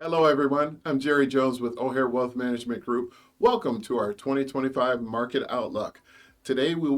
Hello, everyone. I'm Jerry Jones with O'Hare Wealth Management Group. Welcome to our 2025 Market Outlook. Today, we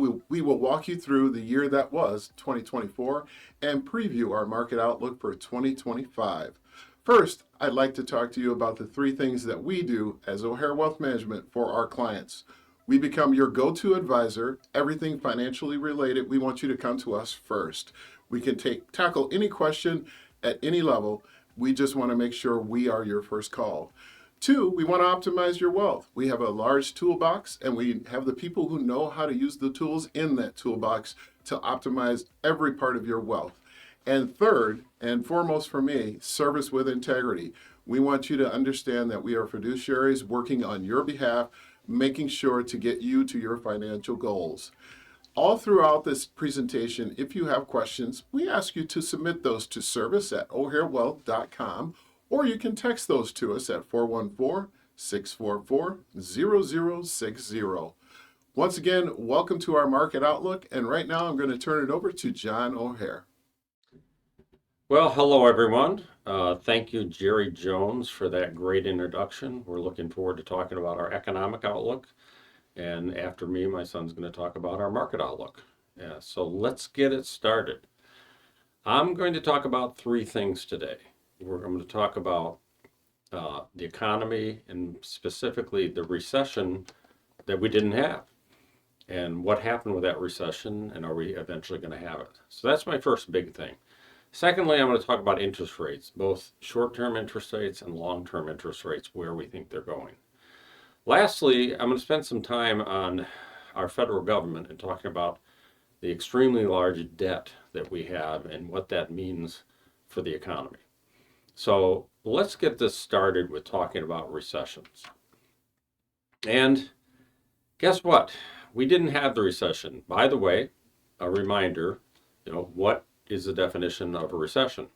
will walk you through the year that was 2024 and preview our market outlook for 2025. First, I'd like to talk to you about the three things that we do as O'Hare Wealth Management for our clients. We become your go-to advisor. Everything financially related, we want you to come to us first. We can tackle any question at any level. We just want to make sure we are your first call. Two, we want to optimize your wealth. We have a large toolbox, and we have the people who know how to use the tools in that toolbox to optimize every part of your wealth. And third, and foremost for me, service with integrity. We want you to understand that we are fiduciaries working on your behalf, making sure to get you to your financial goals. All throughout this presentation, if you have questions, we ask you to submit those to service@o'harewealth.com, or you can text those to us at 414-644-0060. Once again, welcome to our Market Outlook, and right now I'm going to turn it over to John O'Hare. Well, hello everyone. Thank you, Jerry Jones, for that great introduction. We're looking forward to talking about our economic outlook. And after me, my son's going to talk about our market outlook. So let's get it started. I'm going to talk about three things today. We're going to talk about the economy and specifically the recession that we didn't have and what happened with that recession, and are we eventually going to have it? So that's my first big thing. Secondly, I'm going to talk about interest rates, both short-term interest rates and long-term interest rates, where we think they're going. Lastly, I'm going to spend some time on our federal government and talking about the extremely large debt that we have and what that means for the economy. So let's get this started with talking about recessions. And guess what? We didn't have the recession. By the way, a reminder, what is the definition of a recession?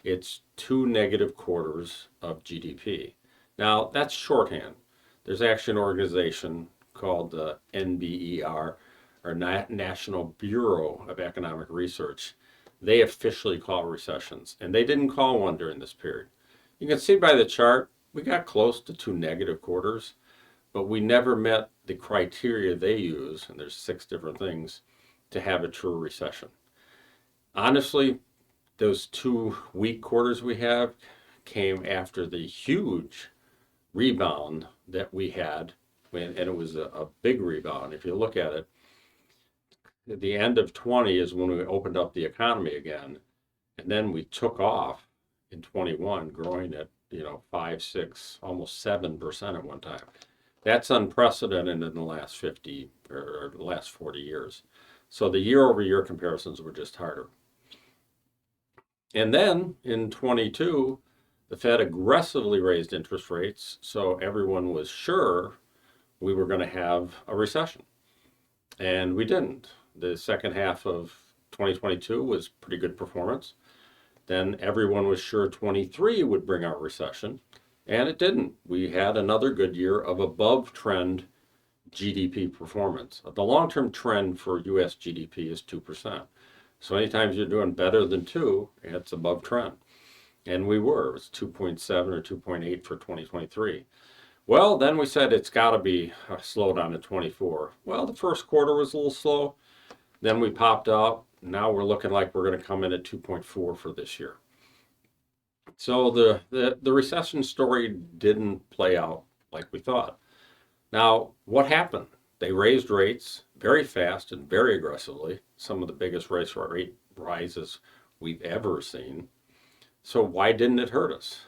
It's 2 negative quarters of GDP. Now, that's shorthand. There's actually an organization called the NBER, or National Bureau of Economic Research. They officially call recessions, and they didn't call one during this period. You can see by the chart, we got close to 2 negative quarters, but we never met the criteria they use, and there's 6 different things, to have a true recession. Honestly, those 2 weak quarters we have came after the huge rebound that we had, and it was a big rebound. If you look at it, at the end of 20 is when we opened up the economy again, and then we took off in 21, growing at 5, 6, almost 7% at one time. That's unprecedented in the last 50 or the last 40 years. So the year-over-year comparisons were just harder. And then in 22, the Fed aggressively raised interest rates, so everyone was sure we were going to have a recession. And we didn't. The second half of 2022 was pretty good performance. Then everyone was sure 23 would bring our recession, and it didn't. We had another good year of above-trend GDP performance. The long-term trend for U.S. GDP is 2%. So anytime you're doing better than 2, it's above trend. And we were. It was 2.7 or 2.8 for 2023. Well, then we said it's got to be a slowdown in 24. Well, the first quarter was a little slow. Then we popped up. Now we're looking like we're going to come in at 2.4 for this year. So the recession story didn't play out like we thought. Now, what happened? They raised rates very fast and very aggressively, some of the biggest rate rises we've ever seen. So why didn't it hurt us?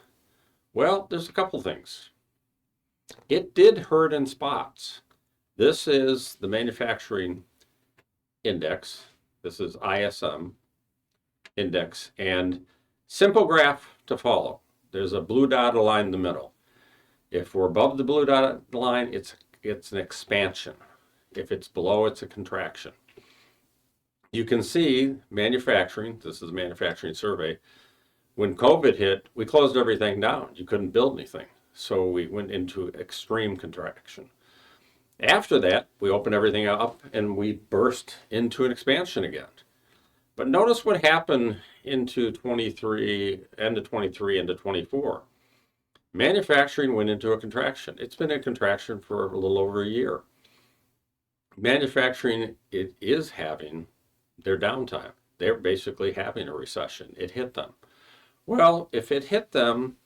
Well, there's a couple things. It did hurt in spots. This is the manufacturing index. This is ISM index, and simple graph to follow. There's a blue dotted line in the middle. If we're above the blue dotted line, it's an expansion. If it's below, it's a contraction. You can see manufacturing, this is a manufacturing survey, when COVID hit, we closed everything down. You couldn't build anything. So we went into extreme contraction. After that, we opened everything up and we burst into an expansion again. But notice what happened into 23, end of 23, into 24. Manufacturing went into a contraction. It's been in contraction for a little over a year. Manufacturing, it is having their downtime. They're basically having a recession. It hit them. Well, if it hit them,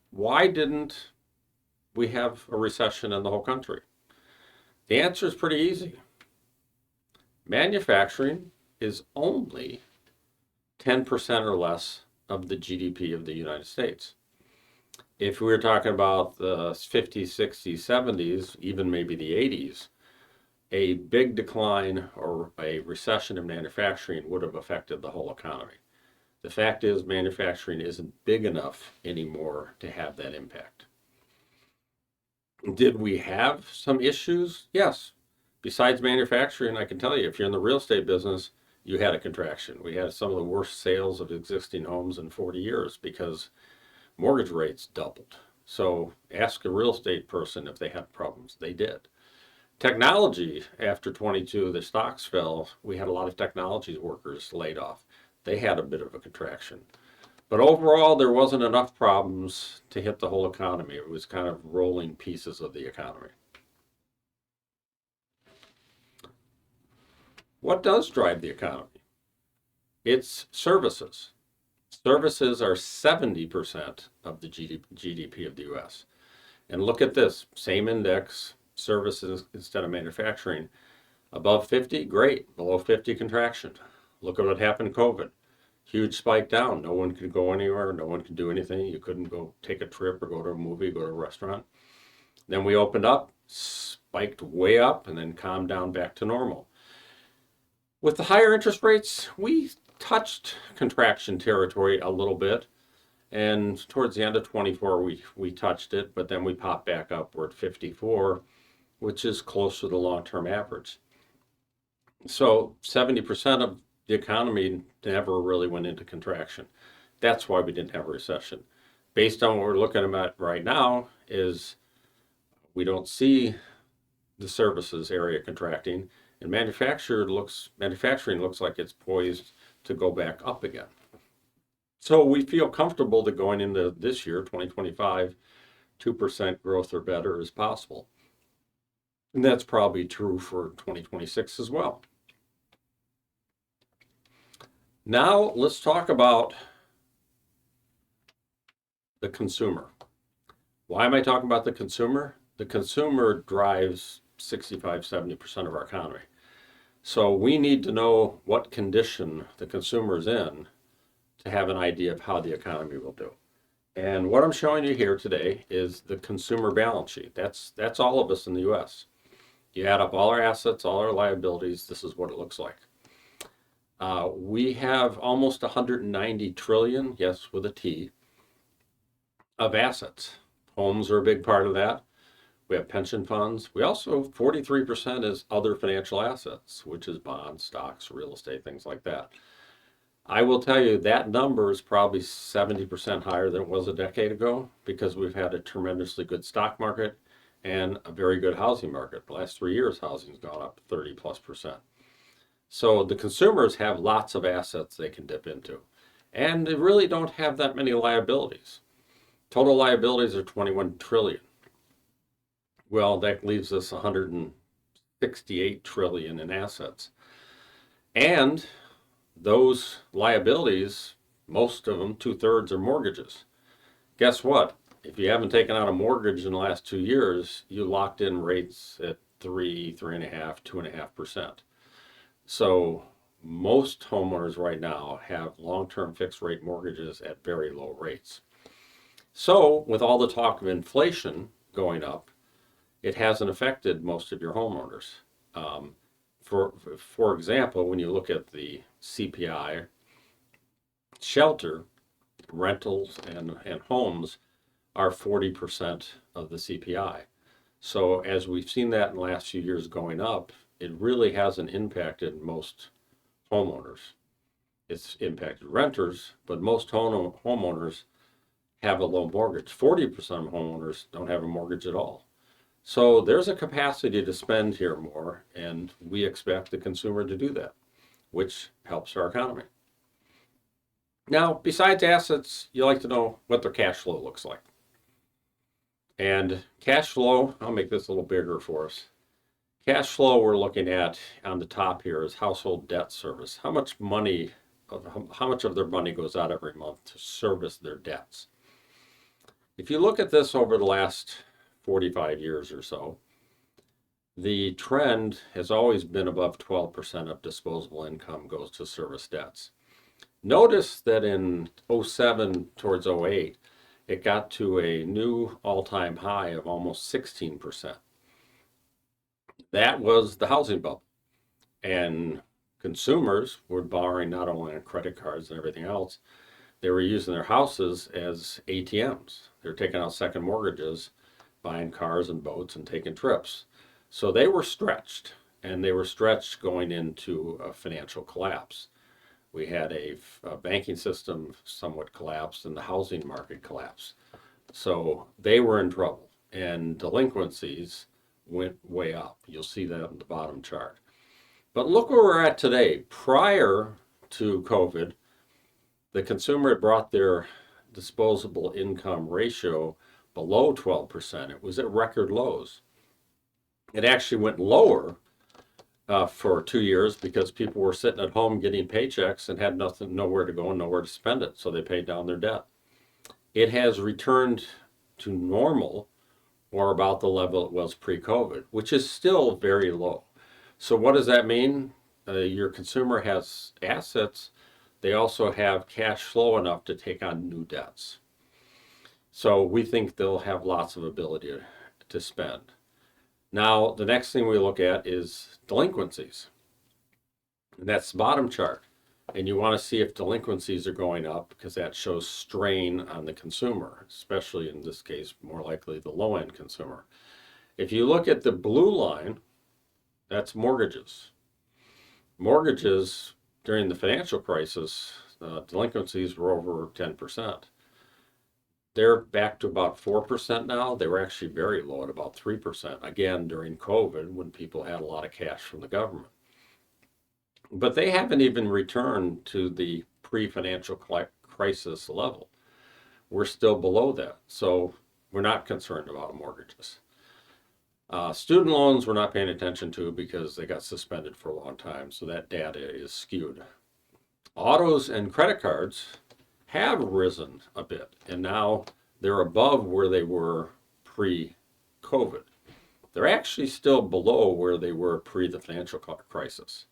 why didn't we have a recession in the whole country? The answer is pretty easy. Manufacturing is only 10% or less of the GDP of the United States. If we were talking about the 50s, 60s, 70s, even maybe the 80s, a big decline or a recession in manufacturing would have affected the whole economy. The fact is, manufacturing isn't big enough anymore to have that impact. Did we have some issues? Yes. Besides manufacturing, I can tell you, if you're in the real estate business, you had a contraction. We had some of the worst sales of existing homes in 40 years because mortgage rates doubled. So ask a real estate person if they had problems. They did. Technology, after 22, the stocks fell. We had a lot of technology workers laid off. They had a bit of a contraction. But overall, there wasn't enough problems to hit the whole economy. It was kind of rolling pieces of the economy. What does drive the economy? It's services. Services are 70% of the GDP of the US. And look at this, same index, services instead of manufacturing. Above 50, great. Below 50, contraction. Look at what happened in COVID. Huge spike down. No one could go anywhere. No one could do anything. You couldn't go take a trip or go to a movie, go to a restaurant. Then we opened up, spiked way up, and then calmed down back to normal. With the higher interest rates, we touched contraction territory a little bit. And towards the end of 24, we touched it, but then we popped back up. We're at 54, which is close to the long-term average. So 70% of the economy never really went into contraction. That's why we didn't have a recession. Based on what we're looking at right now is we don't see the services area contracting, and manufacturing looks like it's poised to go back up again. So we feel comfortable that going into this year, 2025, 2% growth or better is possible. And that's probably true for 2026 as well. Now let's talk about the consumer. Why am I talking about the consumer? The consumer drives 65, 70% of our economy. So we need to know what condition the consumer is in to have an idea of how the economy will do. And what I'm showing you here today is the consumer balance sheet. That's all of us in the US. You add up all our assets, all our liabilities, this is what it looks like. We have almost 190 trillion, yes, with a T, of assets. Homes are a big part of that. We have pension funds. We also, 43% is other financial assets, which is bonds, stocks, real estate, things like that. I will tell you that number is probably 70% higher than it was a decade ago because we've had a tremendously good stock market and a very good housing market. The last 3 years, housing's gone up 30+%. So the consumers have lots of assets they can dip into, and they really don't have that many liabilities. Total liabilities are 21 trillion. Well, that leaves us 168 trillion in assets. And those liabilities, most of them, 2/3 are mortgages. Guess what? If you haven't taken out a mortgage in the last 2 years, you locked in rates at 3.5%, 2.5%. So most homeowners right now have long-term fixed rate mortgages at very low rates. So with all the talk of inflation going up, it hasn't affected most of your homeowners. For example, when you look at the CPI, shelter, rentals, and homes are 40% of the CPI. So as we've seen that in the last few years going up, it really hasn't impacted most homeowners. It's impacted renters, but most homeowners have a low mortgage. 40% of homeowners don't have a mortgage at all. So there's a capacity to spend here more, and we expect the consumer to do that, which helps our economy. Now, besides assets, you like to know what their cash flow looks like. And cash flow, I'll make this a little bigger for us. Cash flow we're looking at on the top here is household debt service. How much of their money goes out every month to service their debts? If you look at this over the last 45 years or so, the trend has always been above 12% of disposable income goes to service debts. Notice that in '07 towards '08, it got to a new all-time high of almost 16%. That was the housing bubble. And consumers were borrowing not only on credit cards and everything else, they were using their houses as ATMs. They're taking out second mortgages, buying cars and boats and taking trips. So they were stretched, and they were stretched going into a financial collapse. We had a banking system somewhat collapsed and the housing market collapsed. So they were in trouble, and delinquencies went way up. You'll see that on the bottom chart. But look where we're at today. Prior to COVID, the consumer had brought their disposable income ratio below 12%. It was at record lows. It actually went lower for 2 years because people were sitting at home getting paychecks and had nowhere to go and nowhere to spend it, so they paid down their debt. It has returned to normal or about the level it was pre-COVID, which is still very low. So what does that mean? Your consumer has assets. They also have cash flow enough to take on new debts. So we think they'll have lots of ability to spend. Now, the next thing we look at is delinquencies. And that's the bottom chart. And you want to see if delinquencies are going up because that shows strain on the consumer, especially in this case, more likely the low-end consumer. If you look at the blue line, that's mortgages. Mortgages during the financial crisis, delinquencies were over 10%. They're back to about 4% now. They were actually very low at about 3%, again, during COVID when people had a lot of cash from the government. But they haven't even returned to the pre-financial crisis level. We're still below that. So we're not concerned about mortgages. Student loans we're not paying attention to because they got suspended for a long time, so that data is skewed. Autos and credit cards have risen a bit, and now they're above where they were pre-COVID. They're actually still below where they were pre the financial crisis.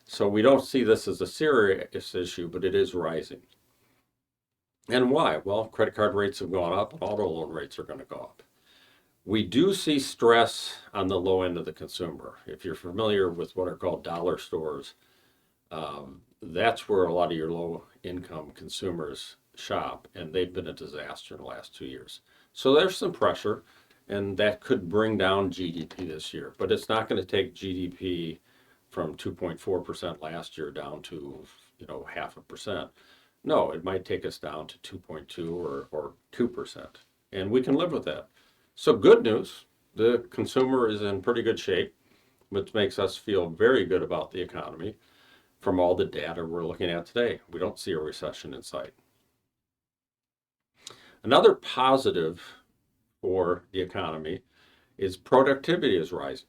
So we don't see this as a serious issue, but it is rising. And why? Well, credit card rates have gone up, and auto loan rates are going to go up. We do see stress on the low end of the consumer. If you're familiar with what are called dollar stores, that's where a lot of your low income consumers shop, and they've been a disaster in the last 2 years. So there's some pressure, and that could bring down GDP this year, but it's not going to take GDP from 2.4% last year down to 0.5%. No, it might take us down to 2.2 or 2%, and we can live with that. So good news, the consumer is in pretty good shape, which makes us feel very good about the economy from all the data we're looking at today. We don't see a recession in sight. Another positive for the economy is productivity is rising.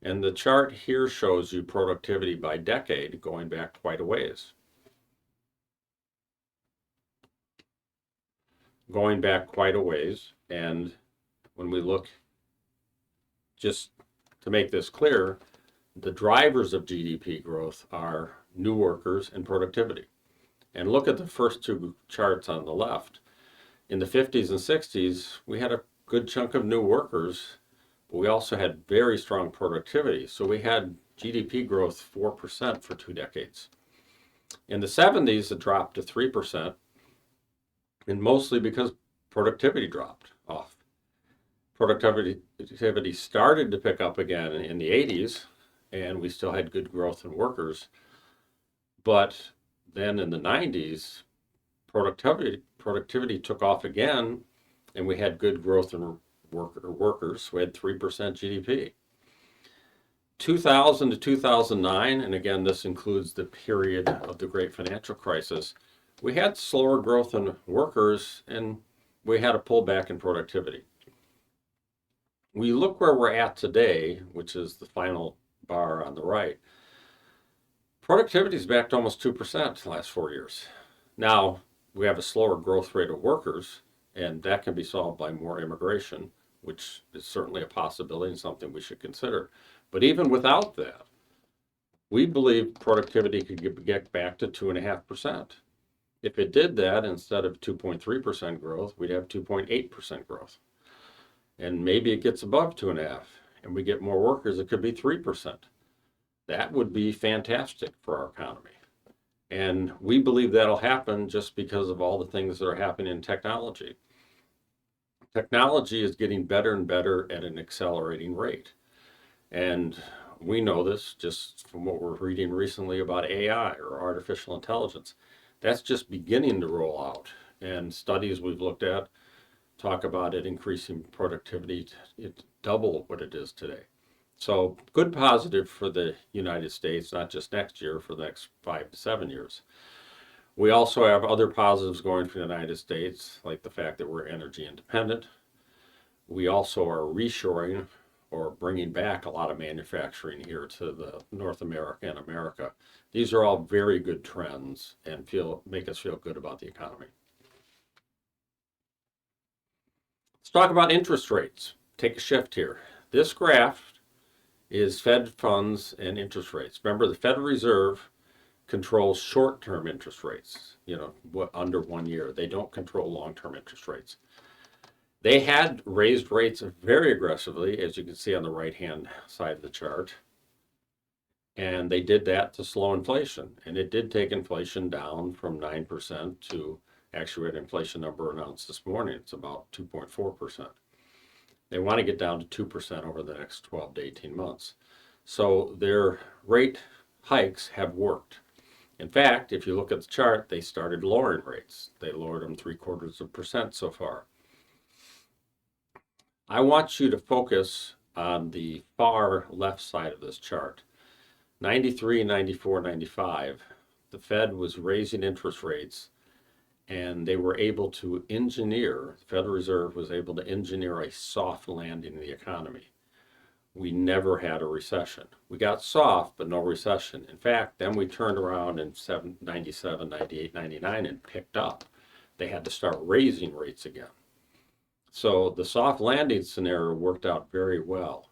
And the chart here shows you productivity by decade going back quite a ways. Going back quite a ways, and when we look, just to make this clear, the drivers of GDP growth are new workers and productivity. And look at the first two charts on the left. In the 50s and 60s, we had a good chunk of new workers, but we also had very strong productivity. So we had GDP growth 4% for 2 decades. In the 70s, it dropped to 3%, and mostly because productivity dropped off. Productivity started to pick up again in the 80s, and we still had good growth in workers. But then in the 90s, productivity took off again, and we had good growth in workers. We had 3% GDP. 2000 to 2009, and again, this includes the period of the great financial crisis, we had slower growth in workers, and we had a pullback in productivity. we look where we're at today, which is the final bar on the right, productivity is back to almost 2% the last 4 years. Now, we have a slower growth rate of workers, and that can be solved by more immigration, which is certainly a possibility and something we should consider. But even without that, we believe productivity could get back to 2.5%. If it did that, instead of 2.3% growth, we'd have 2.8% growth. And maybe it gets above 2.5, and we get more workers, it could be 3%. That would be fantastic for our economy. And we believe that'll happen just because of all the things that are happening in technology. Technology is getting better and better at an accelerating rate. And we know this just from what we're reading recently about AI or artificial intelligence. That's just beginning to roll out. And studies we've looked at talk about it increasing productivity to double what it is today. So good positive for the United States, not just next year, for the next 5 to 7 years. We also have other positives going for the United States, like the fact that we're energy independent. We also are reshoring or bringing back a lot of manufacturing here to the North America and America. These are all very good trends and make us feel good about the economy. Let's talk about interest rates. Take a shift here. This graph is Fed funds and interest rates. Remember, the Federal Reserve controls short-term interest rates, under 1 year. They don't control long-term interest rates. They had raised rates very aggressively, as you can see on the right-hand side of the chart. And they did that to slow inflation. And it did take inflation down from 9% to, actually, we had an inflation number announced this morning. It's about 2.4%. They want to get down to 2% over the next 12 to 18 months. So their rate hikes have worked. In fact, if you look at the chart, they started lowering rates. They lowered them 0.75% so far. I want you to focus on the far left side of this chart. 93, 94, 95, the Fed was raising interest rates, and they were able to the Federal Reserve was able to engineer a soft landing in the economy. We never had a recession. We got soft, but no recession. In fact, then we turned around in 97, 98, 99 and picked up. They had to start raising rates again. So the soft landing scenario worked out very well.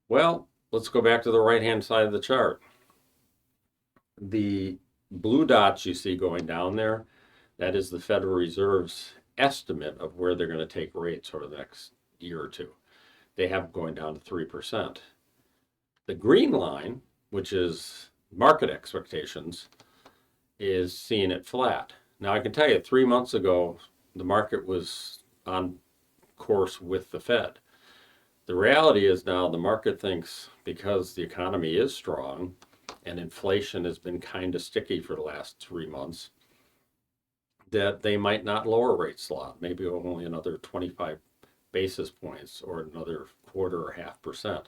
Well, let's go back to the right-hand side of the chart. The blue dots you see going down there, that is the Federal Reserve's estimate of where they're going to take rates over the next year or two. They have going down to 3%. The green line, which is market expectations, is seeing it flat. Now, I can tell you 3 months ago, the market was on course with the Fed. The reality is now the market thinks because the economy is strong and inflation has been kind of sticky for the last 3 months, that they might not lower rates a lot, maybe only another 25 basis points or another 0.25%.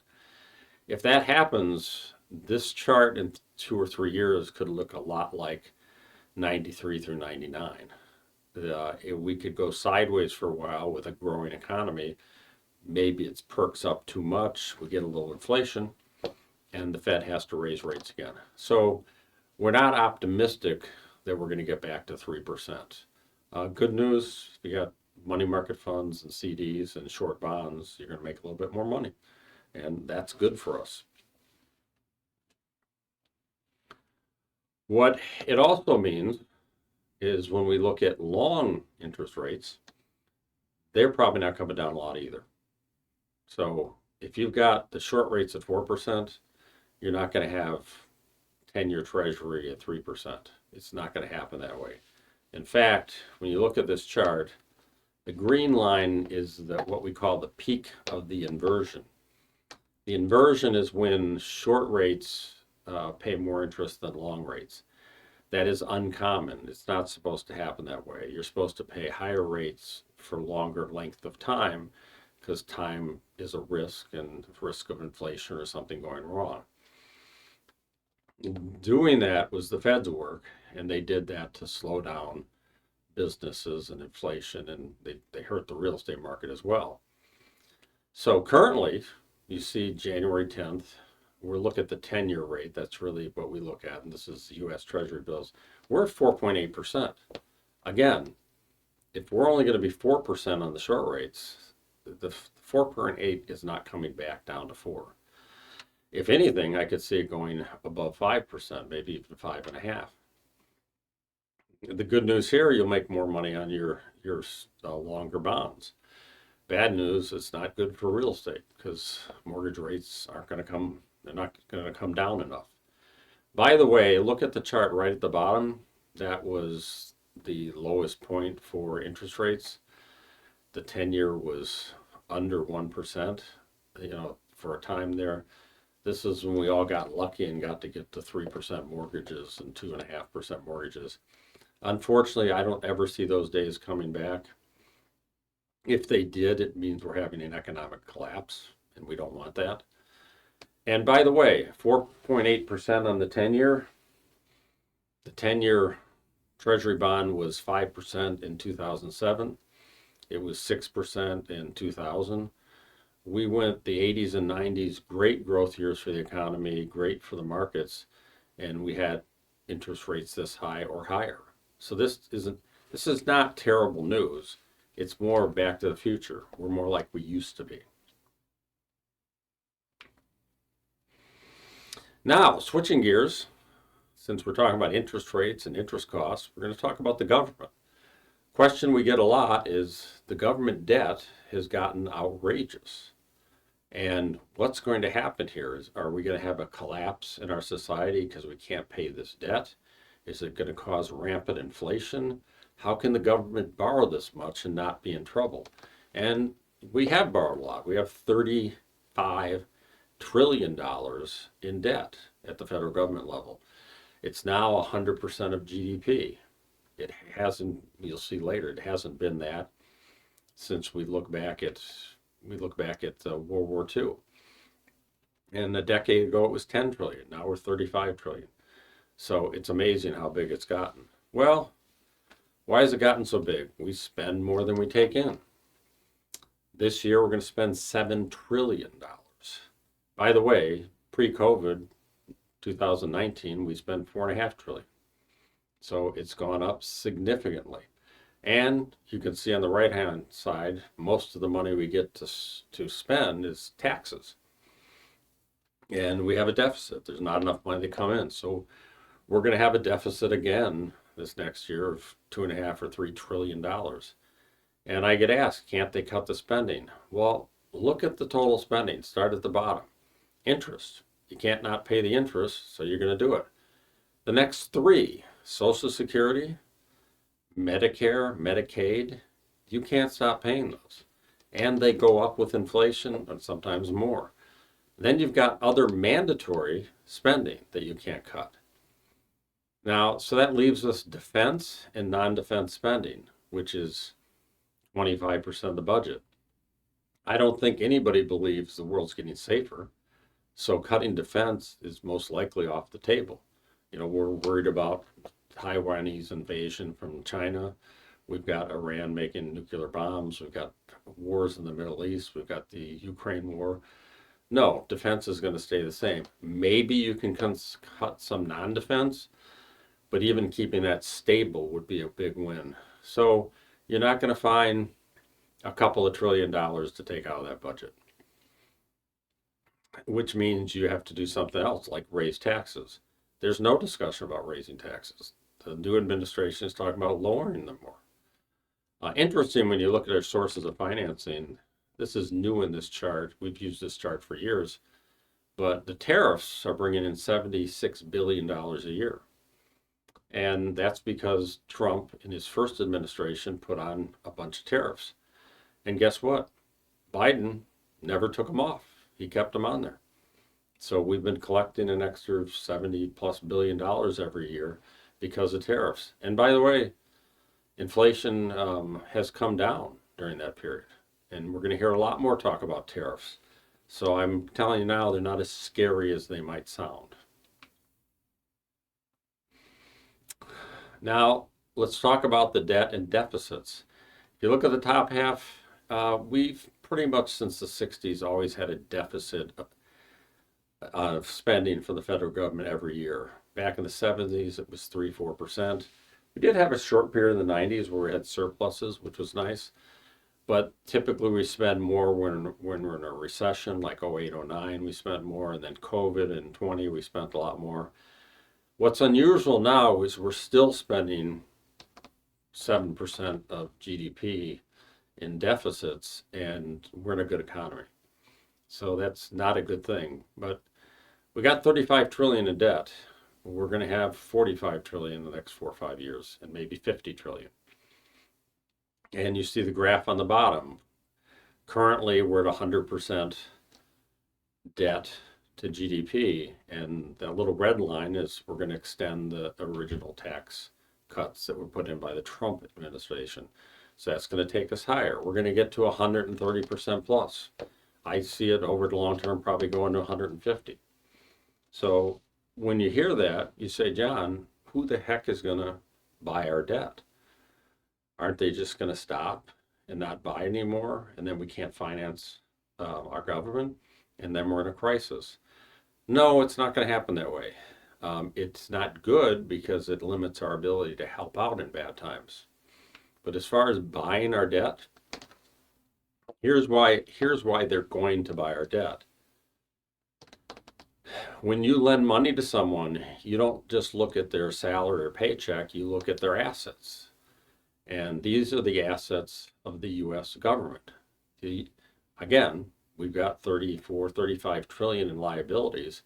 If that happens, this chart in 2 or 3 years could look a lot like 93 through 99. We could go sideways for a while with a growing economy. Maybe it perks up too much, we get a little inflation, and the Fed has to raise rates again. So we're not optimistic that we're going to get back to 3%. Good news, if you got money market funds and CDs and short bonds, you're going to make a little bit more money, and that's good for us. What it also means is when we look at long interest rates, they're probably not coming down a lot either. So if you've got the short rates at 4%, you're not going to have 10-year Treasury at 3%. It's not going to happen that way. In fact, when you look at this chart, the green line is what we call the peak of the inversion. The inversion is when short rates pay more interest than long rates. That is uncommon. It's not supposed to happen that way. You're supposed to pay higher rates for longer length of time because time is a risk and risk of inflation or something going wrong. Doing that was the Fed's work, and they did that to slow down businesses and inflation, and they hurt the real estate market as well. So currently, you see January 10th, we're looking at the 10-year rate. That's really what we look at, and this is U.S. Treasury bills. We're at 4.8%. Again, if we're only going to be 4% on the short rates, the 4.8 is not coming back down to 4. If anything, I could see it going above 5%, maybe even 5.5. The good news here, you'll make more money on your longer bonds. Bad news, it's not good for real estate because mortgage rates aren't going to come, they're not going to come down enough. By the way, look at the chart right at the bottom. That was the lowest point for interest rates. The 10-year was under 1%, for a time there. This is when we all got lucky and got to get to 3% mortgages and 2.5% mortgages. Unfortunately, I don't ever see those days coming back. If they did, it means we're having an economic collapse, and we don't want that. And by the way, 4.8% on the 10-year. The 10-year Treasury bond was 5% in 2007. It was 6% in 2000. We went the 80s and 90s, great growth years for the economy, great for the markets, and we had interest rates this high or higher. So this is not terrible news. It's more back to the future. We're more like we used to be. Now, switching gears, since we're talking about interest rates and interest costs, we're going to talk about the government. Question we get a lot is the government debt has gotten outrageous. And what's going to happen here is, are we going to have a collapse in our society because we can't pay this debt? Is it going to cause rampant inflation? How can the government borrow this much and not be in trouble? And we have borrowed a lot. We have $35 trillion in debt at the federal government level. It's now 100% of GDP. It hasn't, you'll see later, it hasn't been that since we look back at World War II. And a decade ago it was 10 trillion. Now we're 35 trillion. So it's amazing how big it's gotten. Well, why has it gotten so big? We spend more than we take in. This year we're going to spend $7 trillion. By the way, pre-COVID, 2019, we spent $4.5 trillion. So it's gone up significantly. And you can see on the right-hand side, most of the money we get to spend is taxes. And we have a deficit. There's not enough money to come in. So we're going to have a deficit again this next year of $2.5 or $3 trillion. And I get asked, can't they cut the spending? Well, look at the total spending. Start at the bottom. Interest. You can't not pay the interest, so you're going to do it. The next three, Social Security, Medicare, Medicaid, you can't stop paying those. And they go up with inflation and sometimes more. Then you've got other mandatory spending that you can't cut. Now, so that leaves us defense and non-defense spending, which is 25% of the budget. I don't think anybody believes the world's getting safer. So cutting defense is most likely off the table. We're worried about Taiwanese invasion from China. We've got Iran making nuclear bombs. We've got wars in the Middle East. We've got the Ukraine war. No, defense is going to stay the same. Maybe you can cut some non-defense, but even keeping that stable would be a big win. So you're not going to find a couple of $1 trillion to take out of that budget, which means you have to do something else like raise taxes. There's no discussion about raising taxes. The new administration is talking about lowering them more. Interesting when you look at our sources of financing, this is new in this chart. We've used this chart for years, but the tariffs are bringing in $76 billion a year. And that's because Trump, in his first administration, put on a bunch of tariffs. And guess what? Biden never took them off. He kept them on there. So we've been collecting an extra $70+ billion every year because of tariffs. And by the way, inflation has come down during that period. And we're going to hear a lot more talk about tariffs. So I'm telling you now, they're not as scary as they might sound. Now, let's talk about the debt and deficits. If you look at the top half, we've pretty much since the 60s always had a deficit of spending for the federal government every year. Back in the 70s, it was 3-4%. We did have a short period in the 90s where we had surpluses, which was nice. But typically we spend more when we're in a recession, like 08, 09, we spent more, and then COVID and 20, we spent a lot more. What's unusual now is we're still spending 7% of GDP in deficits, and we're in a good economy. So that's not a good thing. But we got 35 trillion in debt. We're going to have 45 trillion in the next 4 or 5 years, and maybe 50 trillion. And you see the graph on the bottom. Currently, we're at 100% debt to GDP, and that little red line is we're going to extend the original tax cuts that were put in by the Trump administration. So that's going to take us higher. We're going to get to 130% plus. I see it over the long term probably going to 150. So when you hear that, you say, John, who the heck is going to buy our debt? Aren't they just going to stop and not buy anymore? And then we can't finance our government, and then we're in a crisis. No, it's not going to happen that way. It's not good because it limits our ability to help out in bad times. But as far as buying our debt, here's why they're going to buy our debt. When you lend money to someone, you don't just look at their salary or paycheck, you look at their assets. And these are the assets of the U.S. government. Again, we've got 34, 35 trillion in liabilities,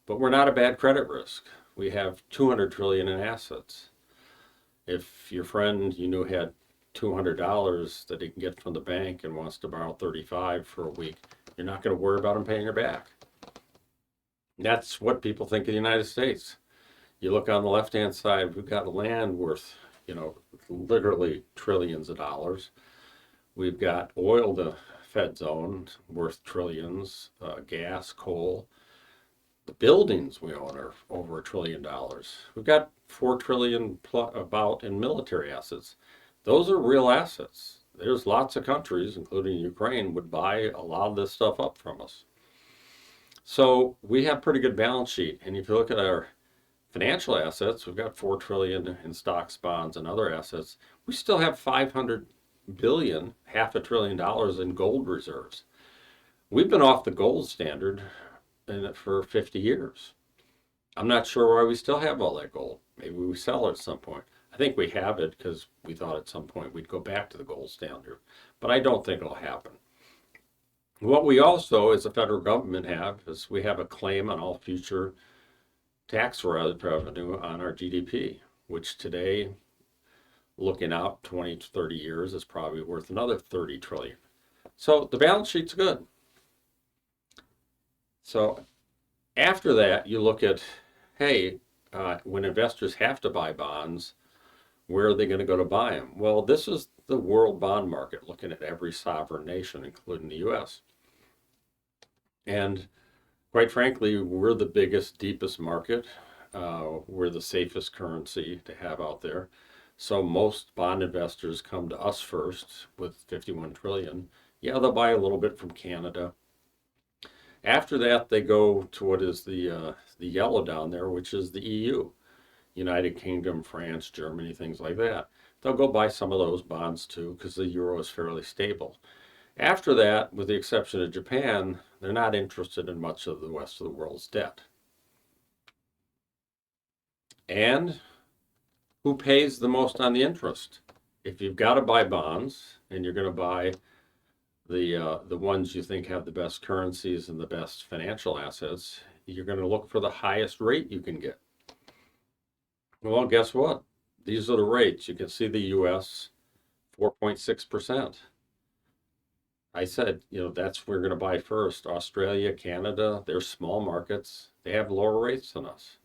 but we're not a bad credit risk. We have 200 trillion in assets. If your friend you knew had $200 that he can get from the bank and wants to borrow 35 for a week, you're not going to worry about him paying your back. That's what people think of the United States. You look on the left-hand side, we've got land worth, literally trillions of dollars. We've got oil the Fed's owned worth trillions, gas, coal. The buildings we own are over $1 trillion. We've got 4 trillion about in military assets. Those are real assets. There's lots of countries, including Ukraine, would buy a lot of this stuff up from us. So we have pretty good balance sheet. And if you look at our financial assets, we've got 4 trillion in stocks, bonds, and other assets. We still have 500 billion, $500 billion in gold reserves. We've been off the gold standard for 50 years. I'm not sure why we still have all that gold. Maybe we sell it at some point. I think we have it because we thought at some point we'd go back to the gold standard, but I don't think it'll happen. What we also, as a federal government, have is we have a claim on all future tax revenue on our GDP, which today, looking out 20 to 30 years, is probably worth another 30 trillion. So the balance sheet's good. So after that, you look at, hey, when investors have to buy bonds, where are they going to go to buy them? Well, this is the world bond market, looking at every sovereign nation, including the U.S. And quite frankly, we're the biggest, deepest market. We're the safest currency to have out there. So most bond investors come to us first with 51 trillion. Yeah, they'll buy a little bit from Canada. After that, they go to what is the yellow down there, which is the EU, United Kingdom, France, Germany, things like that. They'll go buy some of those bonds too, because the euro is fairly stable. After that, with the exception of Japan, they're not interested in much of the rest of the world's debt. And who pays the most on the interest? If you've got to buy bonds and you're going to buy the ones you think have the best currencies and the best financial assets, you're going to look for the highest rate you can get. Well, guess what? These are the rates. You can see the U.S. 4.6%. I said, that's where we're going to buy first. Australia, Canada, they're small markets. They have lower rates than us.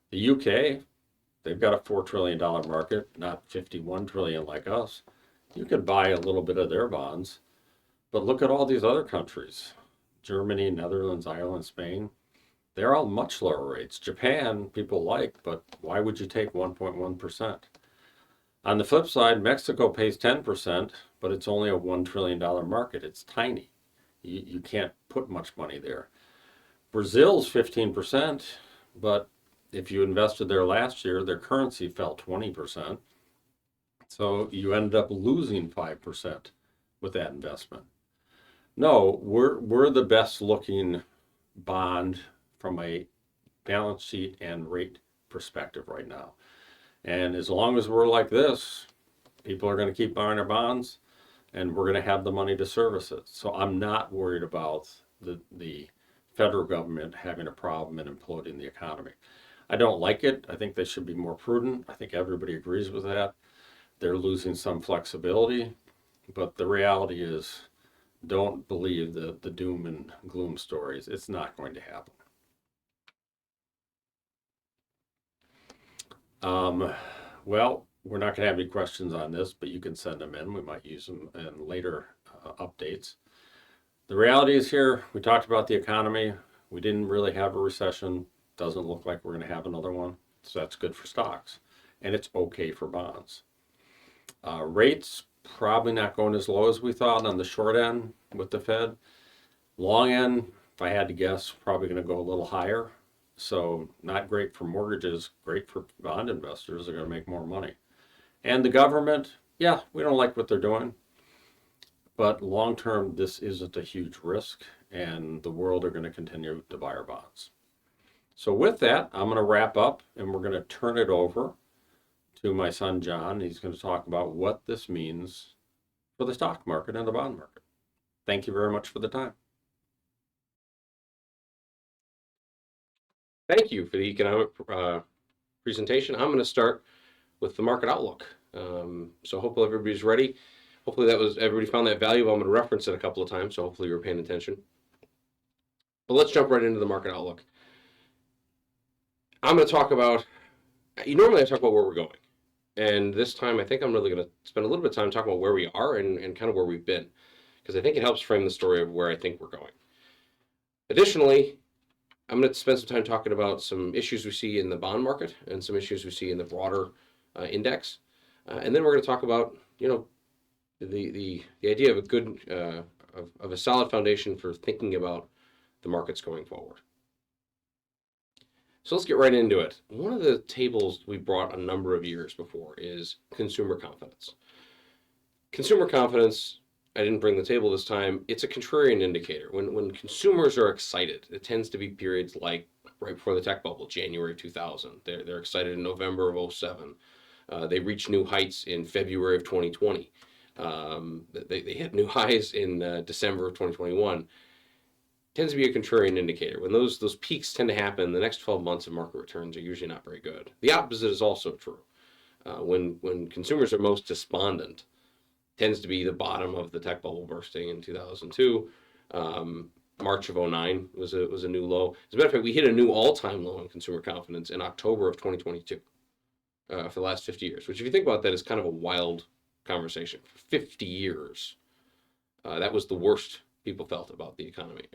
The UK, they've got a $4 trillion market, not 51 trillion like us. You could buy a little bit of their bonds. But look at all these other countries, Germany, Netherlands, Ireland, Spain. They're all much lower rates. Japan, people like, but why would you take 1.1%? On the flip side, Mexico pays 10%, but it's only a $1 trillion market. It's tiny. You can't put much money there. Brazil's 15%, but if you invested there last year, their currency fell 20%. So you ended up losing 5% with that investment. No, we're the best looking bond from a balance sheet and rate perspective right now. And as long as we're like this, people are going to keep buying our bonds and we're going to have the money to service it. So I'm not worried about the federal government having a problem and imploding the economy. I don't like it. I think they should be more prudent. I think everybody agrees with that. They're losing some flexibility, but the reality is don't believe the doom and gloom stories. It's not going to happen. Well, we're not going to have any questions on this, but you can send them in. We might use them in later updates. The reality is here, we talked about the economy. We didn't really have a recession. Doesn't look like we're going to have another one. So that's good for stocks. And it's okay for bonds. Rates probably not going as low as we thought on the short end with the Fed. Long end, if I had to guess, probably going to go a little higher. So not great for mortgages, great for bond investors. They're going to make more money. And the government, yeah, we don't like what they're doing. But long term, this isn't a huge risk, and the world are going to continue to buy our bonds. So with that, I'm going to wrap up, and we're going to turn it over to my son, John. He's going to talk about what this means for the stock market and the bond market. Thank you very much for the time. Thank you for the economic presentation. I'm going to start with the market outlook. So hopefully everybody's ready. Hopefully everybody found that valuable. I'm going to reference it a couple of times, so hopefully you're paying attention. But let's jump right into the market outlook. I'm going to talk about, normally I talk about where we're going. And this time I think I'm really going to spend a little bit of time talking about where we are and kind of where we've been, because I think it helps frame the story of where I think we're going. Additionally, I'm going to spend some time talking about some issues we see in the bond market and some issues we see in the broader index. And then we're going to talk about, the idea of a good, of a solid foundation for thinking about the markets going forward. So let's get right into it. One of the tables we brought a number of years before is consumer confidence. Consumer confidence, I didn't bring the table this time, it's a contrarian indicator. When consumers are excited, it tends to be periods like right before the tech bubble, January of 2000. They're excited in November of 2007. They reached new heights in February of 2020. They hit new highs in December of 2021. Tends to be a contrarian indicator. When those peaks tend to happen, the next 12 months of market returns are usually not very good. The opposite is also true. When consumers are most despondent, tends to be the bottom of the tech bubble bursting in 2002. March of 2009 was a new low. As a matter of fact, we hit a new all-time low in consumer confidence in October of 2022 for the last 50 years, which if you think about that is kind of a wild conversation. For 50 years, that was the worst people felt about the economy.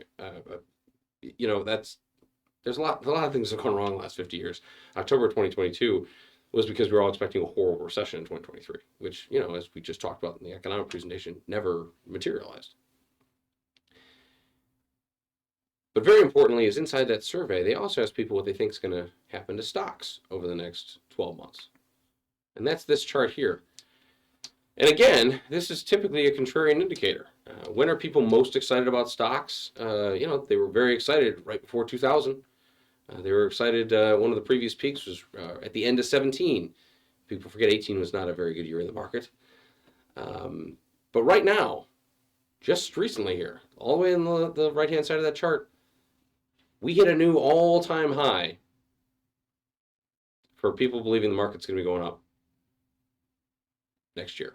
There's a lot of things that have gone wrong in the last 50 years. October 2022 was because we were all expecting a horrible recession in 2023, which, as we just talked about in the economic presentation, never materialized. But very importantly is inside that survey, they also asked people what they think is going to happen to stocks over the next 12 months. And that's this chart here. And again, this is typically a contrarian indicator. When are people most excited about stocks? They were very excited right before 2000. They were excited. One of the previous peaks was at the end of 17. People forget 18 was not a very good year in the market. But right now, just recently here, all the way on the right-hand side of that chart, we hit a new all-time high for people believing the market's going to be going up next year.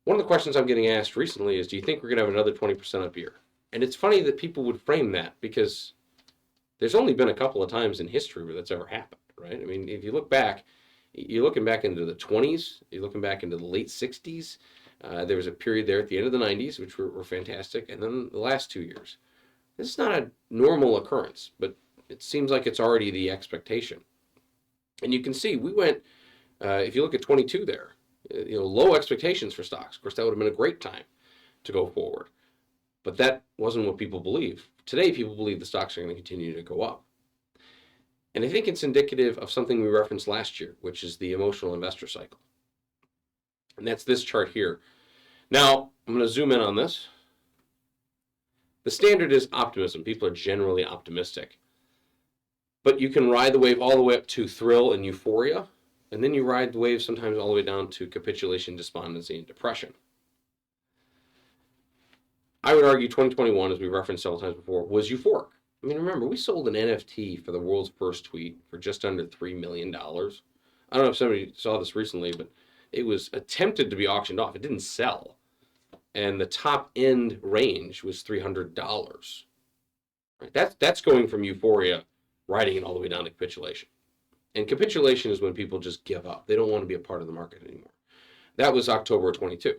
One of the questions I'm getting asked recently is, do you think we're going to have another 20% up year? And it's funny that people would frame that because there's only been a couple of times in history where that's ever happened, right? I mean, if you look back, you're looking back into the 20s, you're looking back into the late 60s. There was a period there at the end of the 90s, which were fantastic. And then the last 2 years. This is not a normal occurrence, but it seems like it's already the expectation. And you can see we went, if you look at 22 there, low expectations for stocks. Of course, that would have been a great time to go forward. But that wasn't what people believe. Today, people believe the stocks are going to continue to go up. And I think it's indicative of something we referenced last year, which is the emotional investor cycle. And that's this chart here. Now, I'm going to zoom in on this. The standard is optimism. People are generally optimistic. But you can ride the wave all the way up to thrill and euphoria, and then you ride the wave sometimes all the way down to capitulation, despondency, and depression. I would argue 2021, as we referenced several times before, was euphoric. I mean, remember, we sold an NFT for the world's first tweet for just under $3 million. I don't know if somebody saw this recently, but it was attempted to be auctioned off. It didn't sell. And the top end range was $300. Right? That's going from euphoria, riding it all the way down to capitulation. And capitulation is when people just give up. They don't want to be a part of the market anymore. That was October of 22,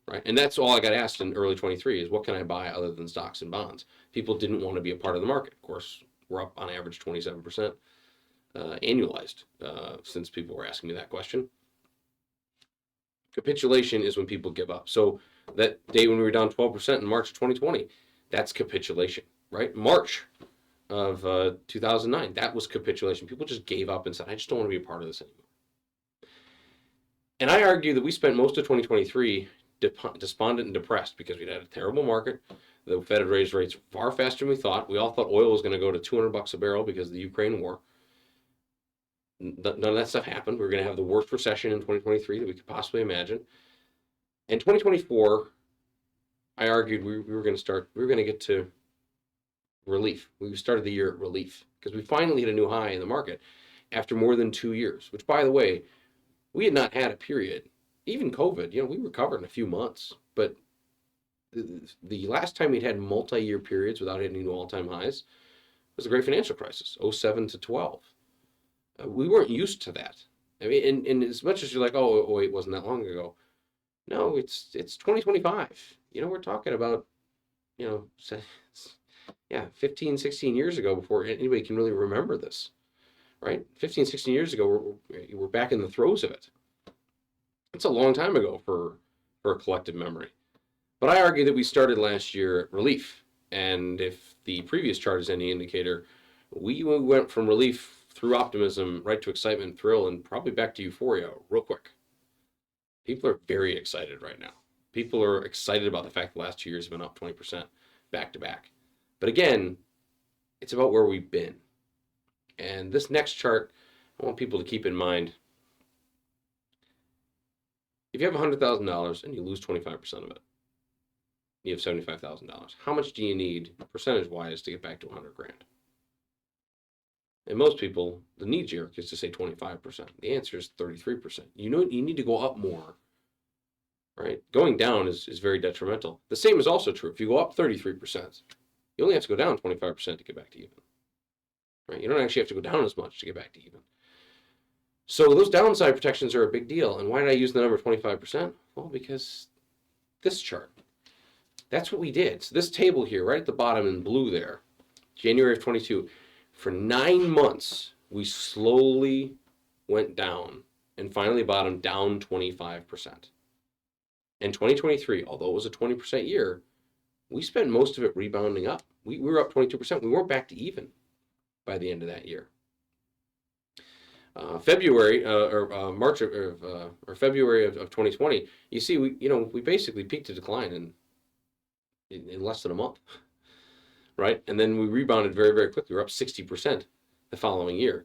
right? And that's all I got asked in early 23 is what can I buy other than stocks and bonds? People didn't want to be a part of the market. Of course, we're up on average 27% annualized since people were asking me that question. Capitulation is when people give up. So that day when we were down 12% in March of 2020, that's capitulation, right? March of 2009, that was capitulation. People just gave up and said, I just don't want to be a part of this anymore. And I argue that we spent most of 2023 despondent and depressed because we'd had a terrible market. The Fed had raised rates far faster than we thought. We all thought oil was going to go to $200 a barrel because of the Ukraine war. None of that stuff happened. We were going to have the worst recession in 2023 that we could possibly imagine. In 2024, I argued we were going to get to relief. We started the year at relief because we finally hit a new high in the market after more than 2 years, which, by the way, we had not had a period. Even COVID, we recovered in a few months, but the last time we'd had multi-year periods without hitting new all-time highs was the Great Financial Crisis, 07 to 12. We weren't used to that. I mean, and as much as you're like, oh, it wasn't that long ago. No, it's 2025. We're talking about, 15, 16 years ago before anybody can really remember this, right? 15, 16 years ago, we're back in the throes of it. It's a long time ago for a collective memory. But I argue that we started last year at relief. And if the previous chart is any indicator, we went from relief through optimism right to excitement, thrill, and probably back to euphoria real quick. People are very excited right now. People are excited about the fact the last 2 years have been up 20% back to back. But again, it's about where we've been. And this next chart, I want people to keep in mind, if you have $100,000 and you lose 25% of it, you have $75,000. How much do you need percentage-wise to get back to 100 grand? And most people, the knee jerk is to say 25%. The answer is 33%. You need to go up more, right? Going down is very detrimental. The same is also true. If you go up 33%, you only have to go down 25% to get back to even, right? You don't actually have to go down as much to get back to even. So those downside protections are a big deal. And why did I use the number 25%? Well, because this chart, that's what we did. So this table here, right at the bottom in blue there, January of 22, for 9 months, we slowly went down and finally bottomed down 25%. In 2023, although it was a 20% year, we spent most of it rebounding up. We were up 22%. We weren't back to even by the end of that year. February or March or February of 2020, you see, we basically peaked a decline in less than a month. Right? And then we rebounded very, very quickly. We're up 60% the following year.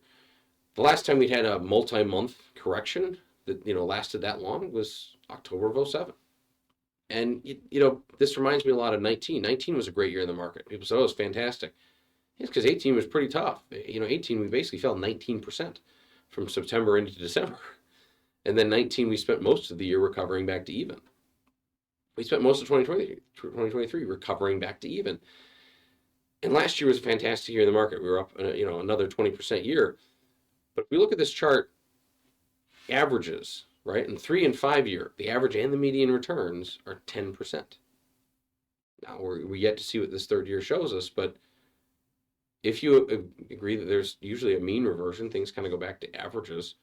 The last time we had a multi-month correction that, lasted that long was October of 07. And, this reminds me a lot of 19. 19 was a great year in the market. People said, oh, it was fantastic. It's because 18 was pretty tough. 18, we basically fell 19% from September into December. And then 19, we spent most of the year recovering back to even. We spent most of 2023 recovering back to even. And last year was a fantastic year in the market. We were up, another 20% year. But if we look at this chart, averages, right? In 3 and 5 year, the average and the median returns are 10%. Now, we're yet to see what this third year shows us, but if you agree that there's usually a mean reversion, things kind of go back to averages.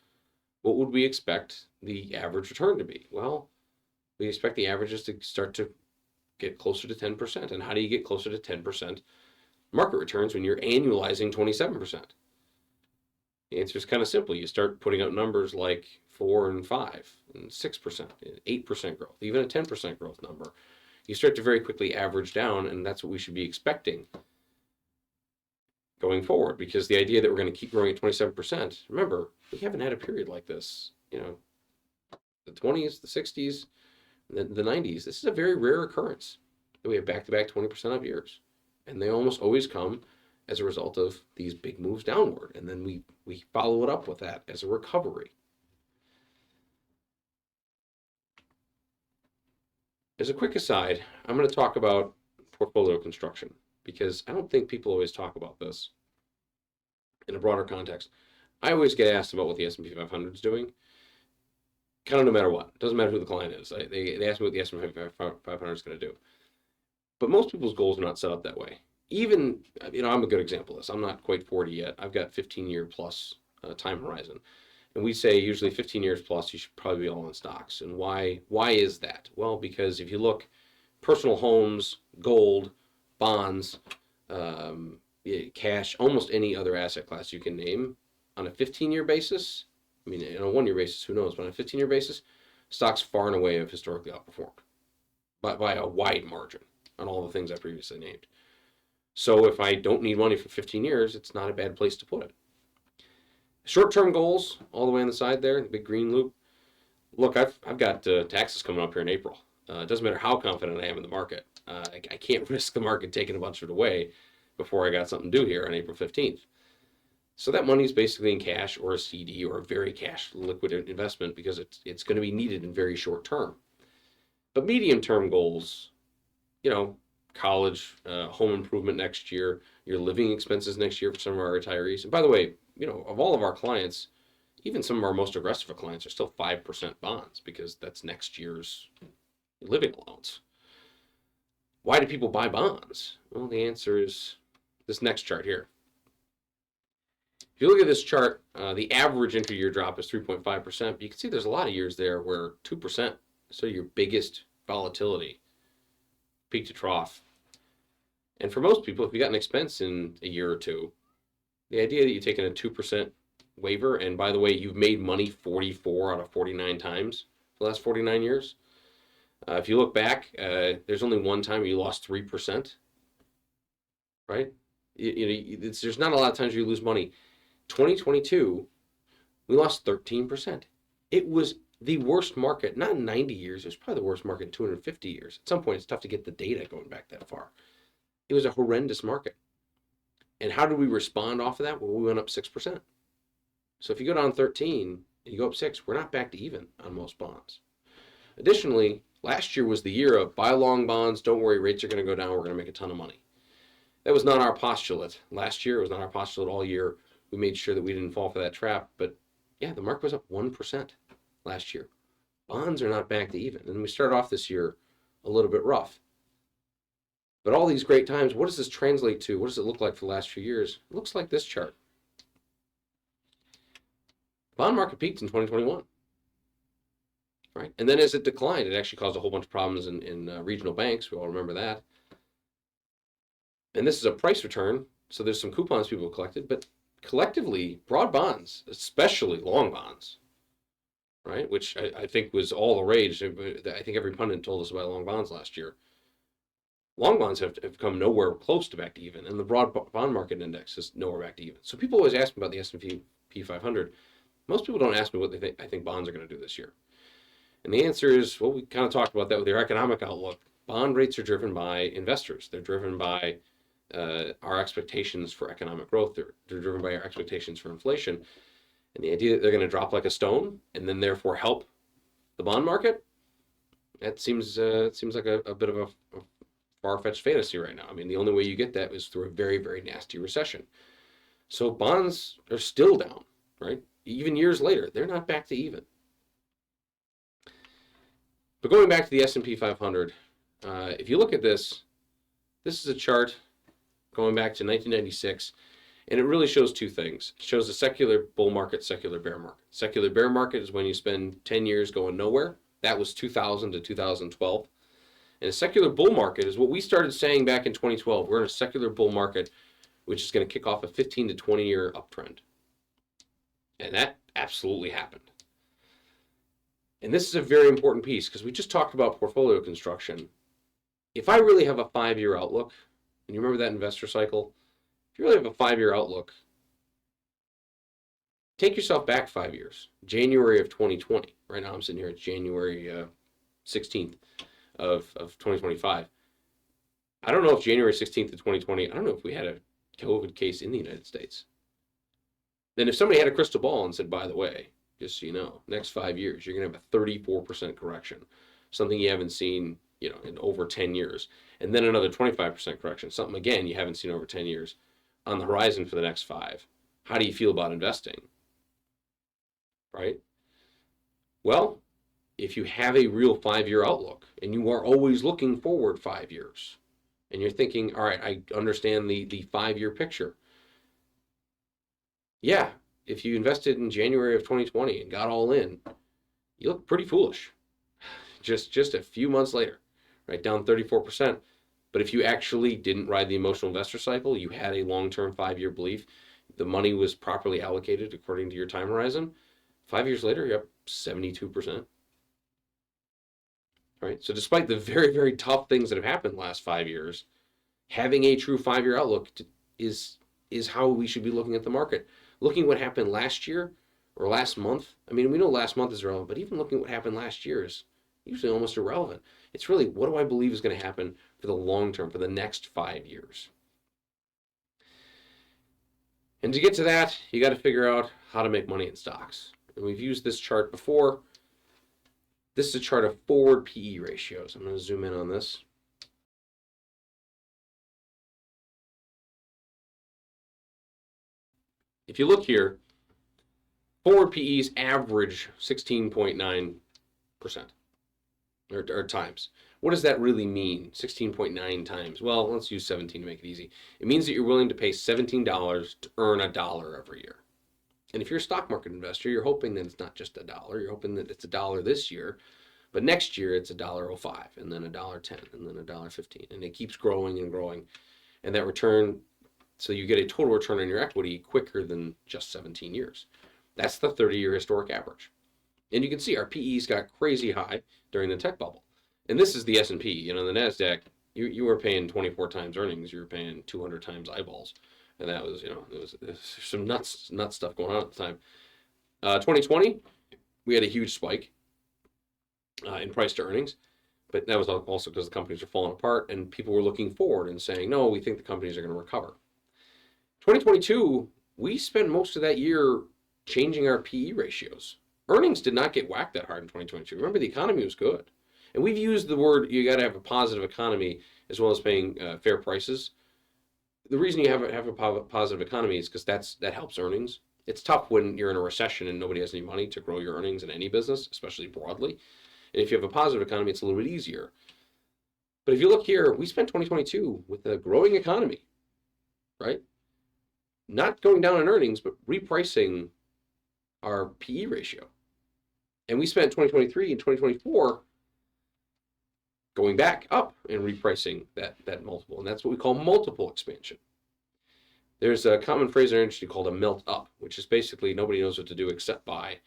what would we expect the average return to be? Well, we expect the averages to start to get closer to 10%. And how do you get closer to 10% market returns when you're annualizing 27%? The answer is kind of simple. You start putting out numbers like 4 and 5 and 6%, 8% growth, even a 10% growth number. You start to very quickly average down, and that's what we should be expecting going forward, because the idea that we're going to keep growing at 27%, remember, we haven't had a period like this, the 20s, the 60s, the 90s. This is a very rare occurrence that we have back-to-back 20% up years, and they almost always come as a result of these big moves downward, and then we follow it up with that as a recovery. As a quick aside, I'm going to talk about portfolio construction, because I don't think people always talk about this in a broader context. I always get asked about what the S&P 500 is doing, kind of no matter what. It doesn't matter who the client is. They ask me what the S&P 500 is going to do. But most people's goals are not set up that way. Even, I'm a good example of this. I'm not quite 40 yet. I've got 15-year plus time horizon. And we say usually 15 years plus, you should probably be all in stocks. And why is that? Well, because if you look, personal homes, gold, bonds, cash, almost any other asset class you can name on a 15-year basis, I mean, on a 1-year basis, who knows, but on a 15-year basis, stocks far and away have historically outperformed by a wide margin on all the things I previously named. So if I don't need money for 15 years, it's not a bad place to put it. Short-term goals, all the way on the side there, the big green loop. Look, I've got taxes coming up here in April. It doesn't matter how confident I am in the market. I can't risk the market taking a bunch of it away before I got something due here on April 15th. So that money is basically in cash or a CD or a very cash liquid investment, because it's going to be needed in very short term. But medium-term goals, college, home improvement next year, your living expenses next year for some of our retirees. And by the way, of all of our clients, even some of our most aggressive clients are still 5% bonds, because that's next year's living allowance. Why do people buy bonds? Well, the answer is this next chart here. If you look at this chart, the average inter-year drop is 3.5%. But you can see there's a lot of years there where 2%, so your biggest volatility, peak to trough. And for most people, if you got an expense in a year or two, the idea that you're taking a 2% waiver, and by the way, you've made money 44 out of 49 times for the last 49 years. If you look back, there's only one time you lost 3%, right? There's not a lot of times you lose money. 2022, we lost 13%. It was the worst market, not in 90 years. It was probably the worst market in 250 years. At some point, it's tough to get the data going back that far. It was a horrendous market. And how did we respond off of that? Well, we went up 6%. So if you go down 13 and you go up 6, we're not back to even on most bonds. Additionally, last year was the year of buy long bonds, don't worry, rates are going to go down, we're going to make a ton of money. That was not our postulate. Last year, it was not our postulate all year. We made sure that we didn't fall for that trap. But yeah, the market was up 1% last year. Bonds are not back to even. And we started off this year a little bit rough. But all these great times, what does this translate to? What does it look like for the last few years? It looks like this chart. Bond market peaked in 2021. Right? And then as it declined, it actually caused a whole bunch of problems in regional banks. We all remember that. And this is a price return, so there's some coupons people collected, but collectively, broad bonds, especially long bonds, right, which I think was all the rage. I think every pundit told us about long bonds last year. Long bonds have come nowhere close to back to even, and the broad bond market index is nowhere back to even. So people always ask me about the S&P 500. Most people don't ask me what I think bonds are going to do this year. And the answer is, well, we kind of talked about that with your economic outlook. Bond rates are driven by investors. They're driven by our expectations for economic growth. They're driven by our expectations for inflation. And the idea that they're going to drop like a stone and then therefore help the bond market, that seems like a bit of a far-fetched fantasy right now. I mean, the only way you get that is through a very, very nasty recession. So bonds are still down, right? Even years later, they're not back to even. But going back to the S&P 500, if you look at this, this is a chart going back to 1996, And it really shows two things. It shows a secular bull market, secular bear market. Secular bear market is when you spend 10 years going nowhere. That was 2000 to 2012. And a secular bull market is what we started saying back in 2012. We're in a secular bull market, which is going to kick off a 15 to 20 year uptrend. And that absolutely happened. And this is a very important piece because we just talked about portfolio construction. If I really have a 5-year outlook, and you remember that investor cycle, if you really have a 5-year outlook, take yourself back 5 years, January of 2020. Right now I'm sitting here at January 16th of 2025. I don't know if January 16th of 2020, I don't know if we had a COVID case in the United States. Then if somebody had a crystal ball and said, by the way, just so you know, next 5 years, you're going to have a 34% correction, something you haven't seen, in over 10 years. And then another 25% correction, something, again, you haven't seen over 10 years on the horizon for the next 5. How do you feel about investing? Right? Well, if you have a real 5-year outlook and you are always looking forward 5 years and you're thinking, all right, I understand the 5-year picture. Yeah, if you invested in January of 2020 and got all in, you look pretty foolish. Just a few months later, right, down 34%. But if you actually didn't ride the emotional investor cycle, you had a long-term 5-year belief, the money was properly allocated according to your time horizon, 5 years later, you're up 72%. Right? So despite the very, very tough things that have happened in the last 5 years, having a true 5-year outlook is how we should be looking at the market. Looking what happened last year or last month, I mean, we know last month is relevant, but even looking at what happened last year is usually almost irrelevant. It's really, what do I believe is going to happen for the long term, for the next 5 years? And to get to that, you got to figure out how to make money in stocks. And we've used this chart before. This is a chart of forward PE ratios. I'm going to zoom in on this. If you look here, forward PEs average 16.9% or times. What does that really mean? 16.9 times. Well, let's use 17 to make it easy. It means that you're willing to pay $17 to earn $1 every year. And if you're a stock market investor, you're hoping that it's not just $1. You're hoping that it's $1 this year, but next year it's $1.05, and then $1.10, and then $1.15, and it keeps growing and growing. And that return, so you get a total return on your equity quicker than just 17 years. That's the 30-year historic average. And you can see our PEs got crazy high during the tech bubble. And this is the S&P. The NASDAQ, you were paying 24 times earnings. You were paying 200 times eyeballs. And that was, there was some nuts stuff going on at the time. 2020, we had a huge spike in price to earnings. But that was also because the companies were falling apart and people were looking forward and saying, no, we think the companies are going to recover. 2022, we spent most of that year changing our PE ratios. Earnings did not get whacked that hard in 2022. Remember, the economy was good. And we've used the word, you got to have a positive economy as well as paying fair prices. The reason you have a positive economy is because that helps earnings. It's tough when you're in a recession and nobody has any money to grow your earnings in any business, especially broadly. And if you have a positive economy, it's a little bit easier. But if you look here, we spent 2022 with a growing economy, right? Not going down in earnings, but repricing our PE ratio. And we spent 2023 and 2024 going back up and repricing that multiple. And that's what we call multiple expansion. There's a common phrase in our industry called a melt up, which is basically nobody knows what to do except buy.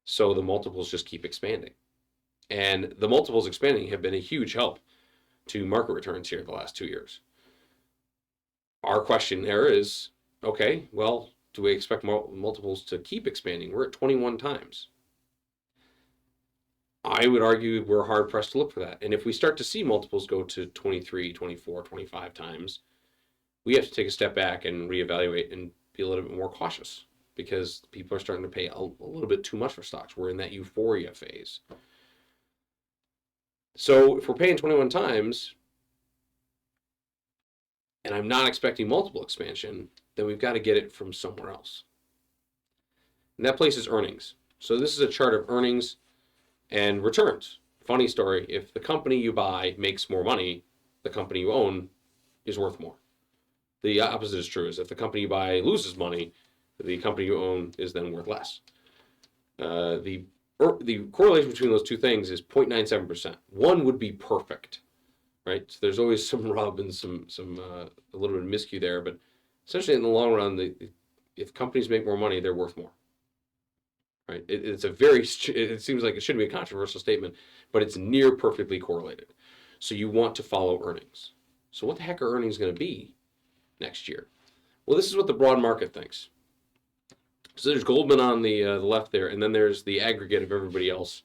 So the multiples just keep expanding. And the multiples expanding have been a huge help to market returns here the last 2 years. Our question there is, okay, well, do we expect multiples to keep expanding? We're at 21 times. I would argue we're hard pressed to look for that. And if we start to see multiples go to 23, 24, 25 times, we have to take a step back and reevaluate and be a little bit more cautious because people are starting to pay a little bit too much for stocks. We're in that euphoria phase. So if we're paying 21 times and I'm not expecting multiple expansion, then we've got to get it from somewhere else. And that place is earnings. So this is a chart of earnings and returns. Funny story, if the company you buy makes more money, the company you own is worth more. The opposite is true, is if the company you buy loses money, the company you own is then worth less. The correlation between those two things is 0.97%. One would be perfect, right? So there's always some rub and some a little bit of miscue there, but essentially in the long run, if companies make more money, they're worth more, right? It seems like it shouldn't be a controversial statement, but it's near perfectly correlated. So you want to follow earnings. So what the heck are earnings going to be next year? Well, this is what the broad market thinks. So there's Goldman on the left there, and then there's the aggregate of everybody else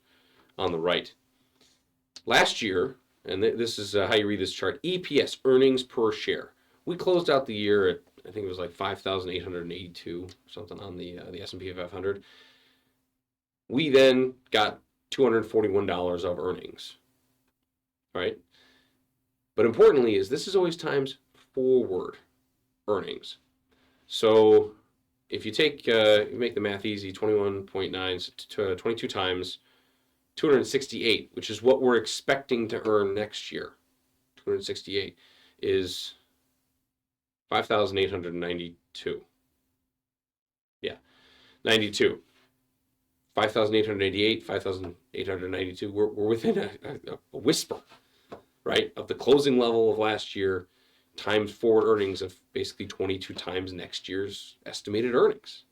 on the right. Last year, and this is how you read this chart, EPS, earnings per share. We closed out the year at, I think it was like 5,882 or something on the S&P 500. We then got $241 of earnings, right? But importantly this is always times forward earnings. So if you take, you make the math easy, 21.9, so 22 times 268, which is what we're expecting to earn next year. 268 is 5,892. Yeah, 92. 5,888, 5,892. We're within a whisper, right, of the closing level of last year times forward earnings of basically 22 times next year's estimated earnings.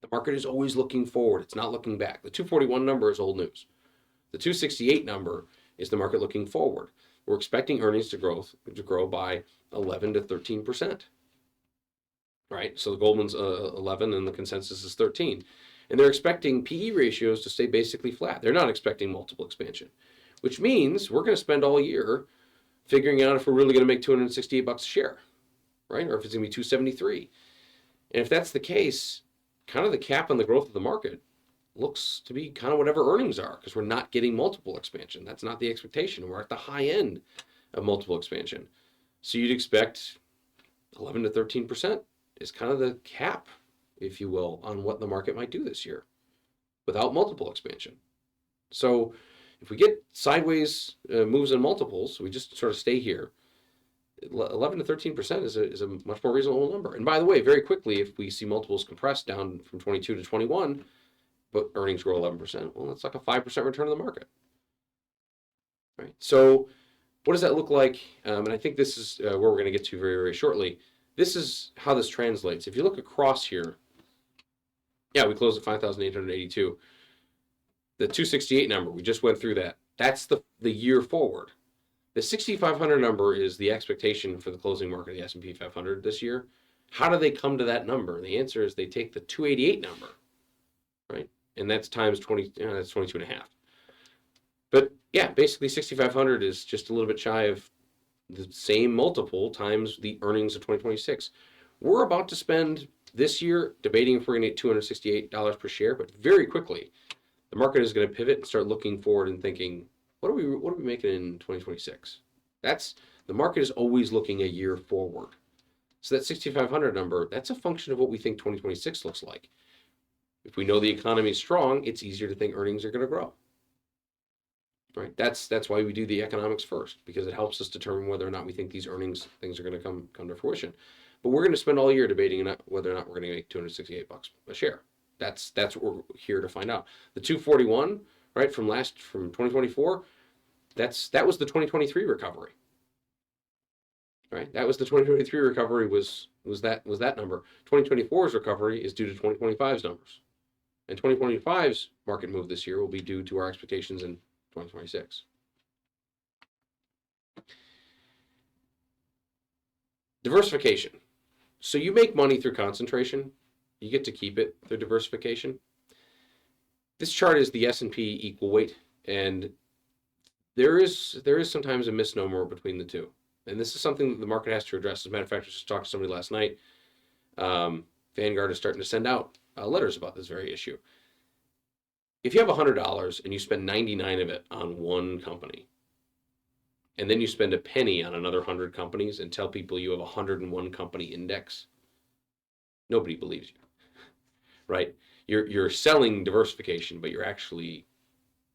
The market is always looking forward. It's not looking back. The 241 number is old news. The 268 number is the market looking forward. We're expecting earnings to grow by 11 to 13%. Right? So the Goldman's 11 and the consensus is 13. And they're expecting PE ratios to stay basically flat. They're not expecting multiple expansion, which means we're going to spend all year figuring out if we're really going to make $268 a share, right? Or if it's going to be 273. And if that's the case, kind of the cap on the growth of the market looks to be kind of whatever earnings are, because we're not getting multiple expansion. That's not the expectation. We're at the high end of multiple expansion. So you'd expect 11 to 13% is kind of the cap, if you will, on what the market might do this year without multiple expansion. So if we get sideways moves in multiples, we just sort of stay here. 11 to 13% is a much more reasonable number. And by the way, very quickly, if we see multiples compressed down from 22 to 21, but earnings grow 11%, well, that's like a 5% return on the market. Right? So what does that look like? And I think this is where we're going to get to very, very shortly. This is how this translates. If you look across here, yeah, we closed at 5,882. The 268 number, we just went through that. That's the year forward. The 6,500 number is the expectation for the closing market of the S&P 500 this year. How do they come to that number? And the answer is they take the 288 number, right? And that's times 20, that's 22 and a half. But yeah, basically 6,500 is just a little bit shy of the same multiple times the earnings of 2026. We're about to spend this year debating if we're going to get $268 per share, but very quickly, the market is going to pivot and start looking forward and thinking, what are we making in 2026? The market is always looking a year forward. So that 6,500 number, that's a function of what we think 2026 looks like. If we know the economy is strong, it's easier to think earnings are going to grow. Right? That's why we do the economics first, because it helps us determine whether or not we think these earnings things are going to come to fruition. But we're going to spend all year debating whether or not we're going to make $268 a share. That's what we're here to find out. The 241, right, from 2024, that was the 2023 recovery. Right? That was the 2023 recovery was that number. 2024's recovery is due to 2025's numbers. And 2025's market move this year will be due to our expectations in 2026. Diversification. So you make money through concentration. You get to keep it through diversification. This chart is the S&P equal weight, and there is sometimes a misnomer between the two. And this is something that the market has to address. As a matter of fact, I just talked to somebody last night. Vanguard is starting to send out letters about this very issue. If you have $100 and you spend 99 of it on one company, and then you spend a penny on another 100 companies and tell people you have a 101 company index, nobody believes you, right? You're selling diversification, but you're actually,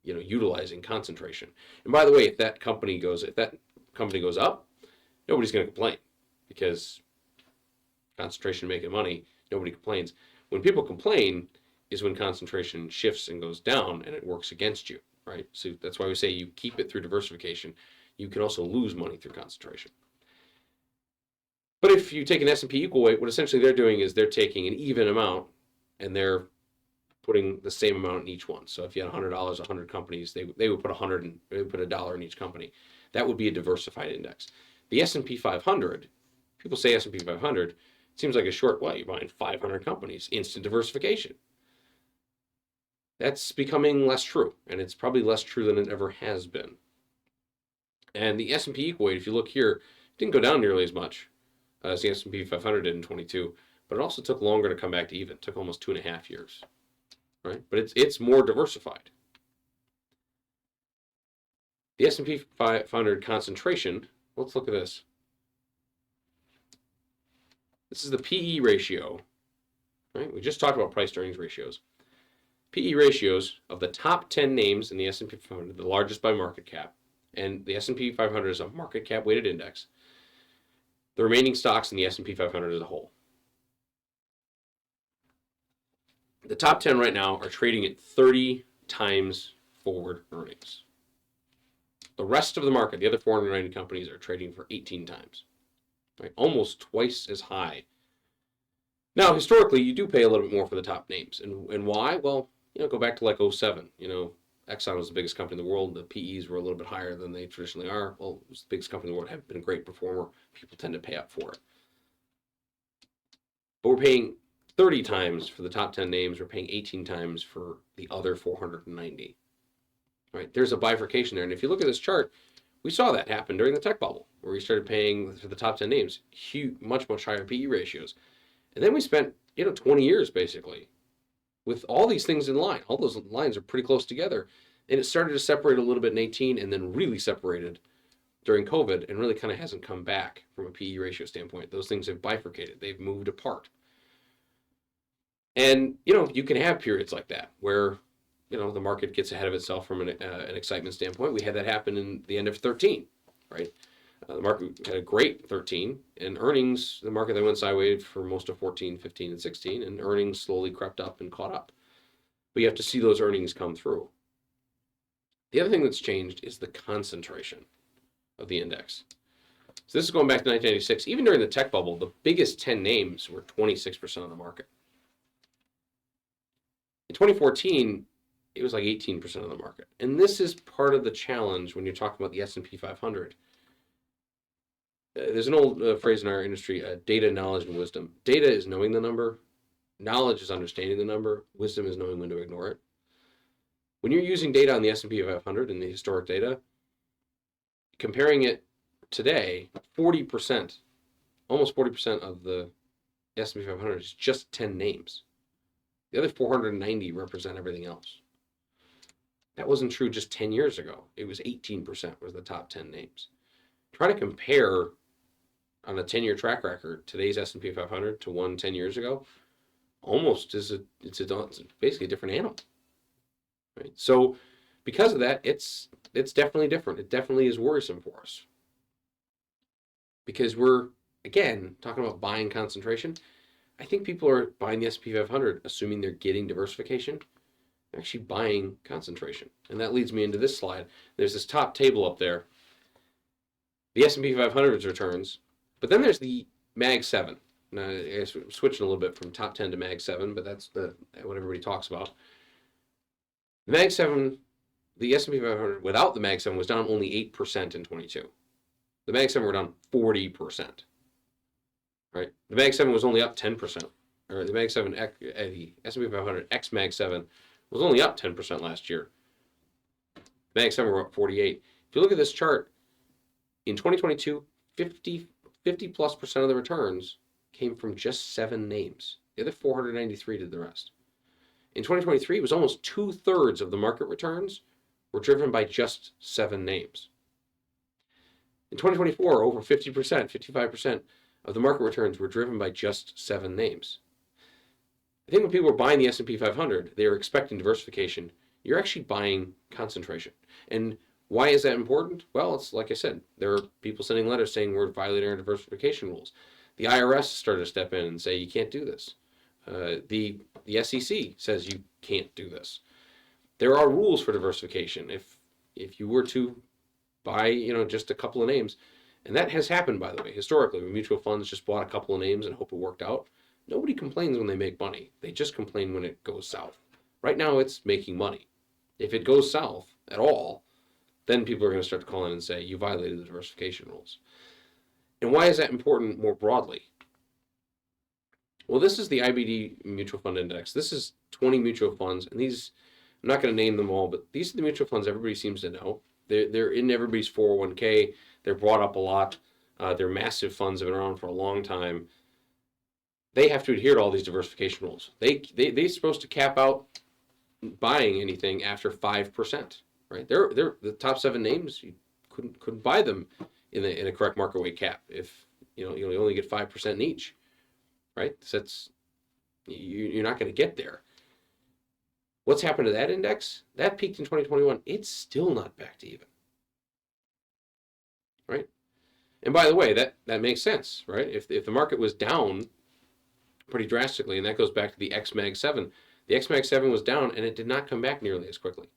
utilizing concentration. And by the way, if that company goes up, nobody's going to complain, because concentration making money, nobody complains. When people complain is when concentration shifts and goes down and it works against you, right? So that's why we say you keep it through diversification. You can also lose money through concentration. But if you take an S&P equal weight, what essentially they're doing is they're taking an even amount and they're putting the same amount in each one. So if you had $100, 100 companies, they would put they would put $1 in each company. That would be a diversified index. The S&P 500, people say S&P 500, it seems like a short, well, you're buying 500 companies, instant diversification. That's becoming less true, and it's probably less true than it ever has been. And the S&P equal weight, if you look here, it didn't go down nearly as much as the S&P 500 did in 22, but it also took longer to come back to even. It took almost 2.5 years, right? But it's more diversified. The S&P 500 concentration, let's look at this. This is the PE ratio, right? We just talked about price to earnings ratios. PE ratios of the top 10 names in the S&P 500, the largest by market cap, and the S&P 500 is a market cap weighted index. The remaining stocks in the S&P 500 as a whole. The top 10 right now are trading at 30 times forward earnings. The rest of the market, the other 490 companies, are trading for 18 times, right? Almost twice as high. Now, historically, you do pay a little bit more for the top names. And why? Well, go back to like 07. Exxon was the biggest company in the world. The PEs were a little bit higher than they traditionally are. Well, it was the biggest company in the world, had been a great performer. People tend to pay up for it. But we're paying 30 times for the top 10 names. We're paying 18 times for the other 490. Right? There's a bifurcation there. And if you look at this chart, we saw that happen during the tech bubble, where we started paying for the top 10 names huge, much higher PE ratios. And then we spent 20 years basically with all these things in line. All those lines are pretty close together. And it started to separate a little bit in 18 and then really separated during COVID and really kind of hasn't come back from a PE ratio standpoint. Those things have bifurcated. They've moved apart. And, you can have periods like that where, the market gets ahead of itself from an excitement standpoint. We had that happen in the end of 13, right? The market had a great 13, and earnings, the market that went sideways for most of 14, 15, and 16, and earnings slowly crept up and caught up. But you have to see those earnings come through. The other thing that's changed is the concentration of the index. So this is going back to 1996. Even during the tech bubble, the biggest 10 names were 26% of the market. In 2014, it was like 18% of the market. And this is part of the challenge when you're talking about the S&P 500. There's an old phrase in our industry, data, knowledge, and wisdom. Data is knowing the number. Knowledge is understanding the number. Wisdom is knowing when to ignore it. When you're using data on the S&P 500 and the historic data, comparing it today, 40%, almost 40% of the S&P 500 is just 10 names. The other 490 represent everything else. That wasn't true just 10 years ago. It was 18% was the top 10 names. Try to compare on a 10-year track record today's S&P 500 to one 10 years ago. Almost it's basically a different animal. Right? So because of that, it's definitely different. It definitely is worrisome for us. Because we're, again, talking about buying concentration. I think people are buying the S&P 500 assuming they're getting diversification. They're actually buying concentration. And that leads me into this slide. There's this top table up there. The S&P 500's returns. But then there's the Mag 7. Now, I guess we're switching a little bit from top 10 to Mag 7, but that's what everybody talks about. The Mag 7, the S&P 500 without the Mag 7 was down only 8% in 22. The Mag 7 were down 40%. Right? The Mag 7 was only up 10%. Or the Mag 7, the S&P 500 X Mag 7 was only up 10% last year. The Mag 7 were up 48. If you look at this chart, in 2022, 50+% of the returns came from just 7 names. The other 493 did the rest. In 2023, it was almost 2/3 of the market returns were driven by just 7 names. In 2024, over 50%, 55% of the market returns were driven by just 7 names. I think when people are buying the S&P 500, they are expecting diversification. You're actually buying concentration. And why is that important? Well, it's like I said, there are people sending letters saying we're violating our diversification rules. The IRS started to step in and say you can't do this. The SEC says you can't do this. There are rules for diversification. If you were to buy, just a couple of names, and that has happened, by the way, historically, when mutual funds just bought a couple of names and hope it worked out. Nobody complains when they make money. They just complain when it goes south. Right now, it's making money. If it goes south at all, then people are going to start to call in and say, you violated the diversification rules. And why is that important more broadly? Well, this is the IBD Mutual Fund Index. This is 20 mutual funds, and these, I'm not going to name them all, but these are the mutual funds everybody seems to know. They're in everybody's 401k. They're brought up a lot. They're massive funds that have been around for a long time. They have to adhere to all these diversification rules. They're supposed to cap out buying anything after 5%, right? They're the top 7 names. You couldn't buy them in a correct market weight cap if you only get 5% in each, right? So that's you're not going to get there. What's happened to that index? That peaked in 2021. It's still not back to even, right? And by the way, that makes sense, right? If the market was down pretty drastically, and that goes back to the XMAG 7. The XMAG 7 was down, and it did not come back nearly as quickly,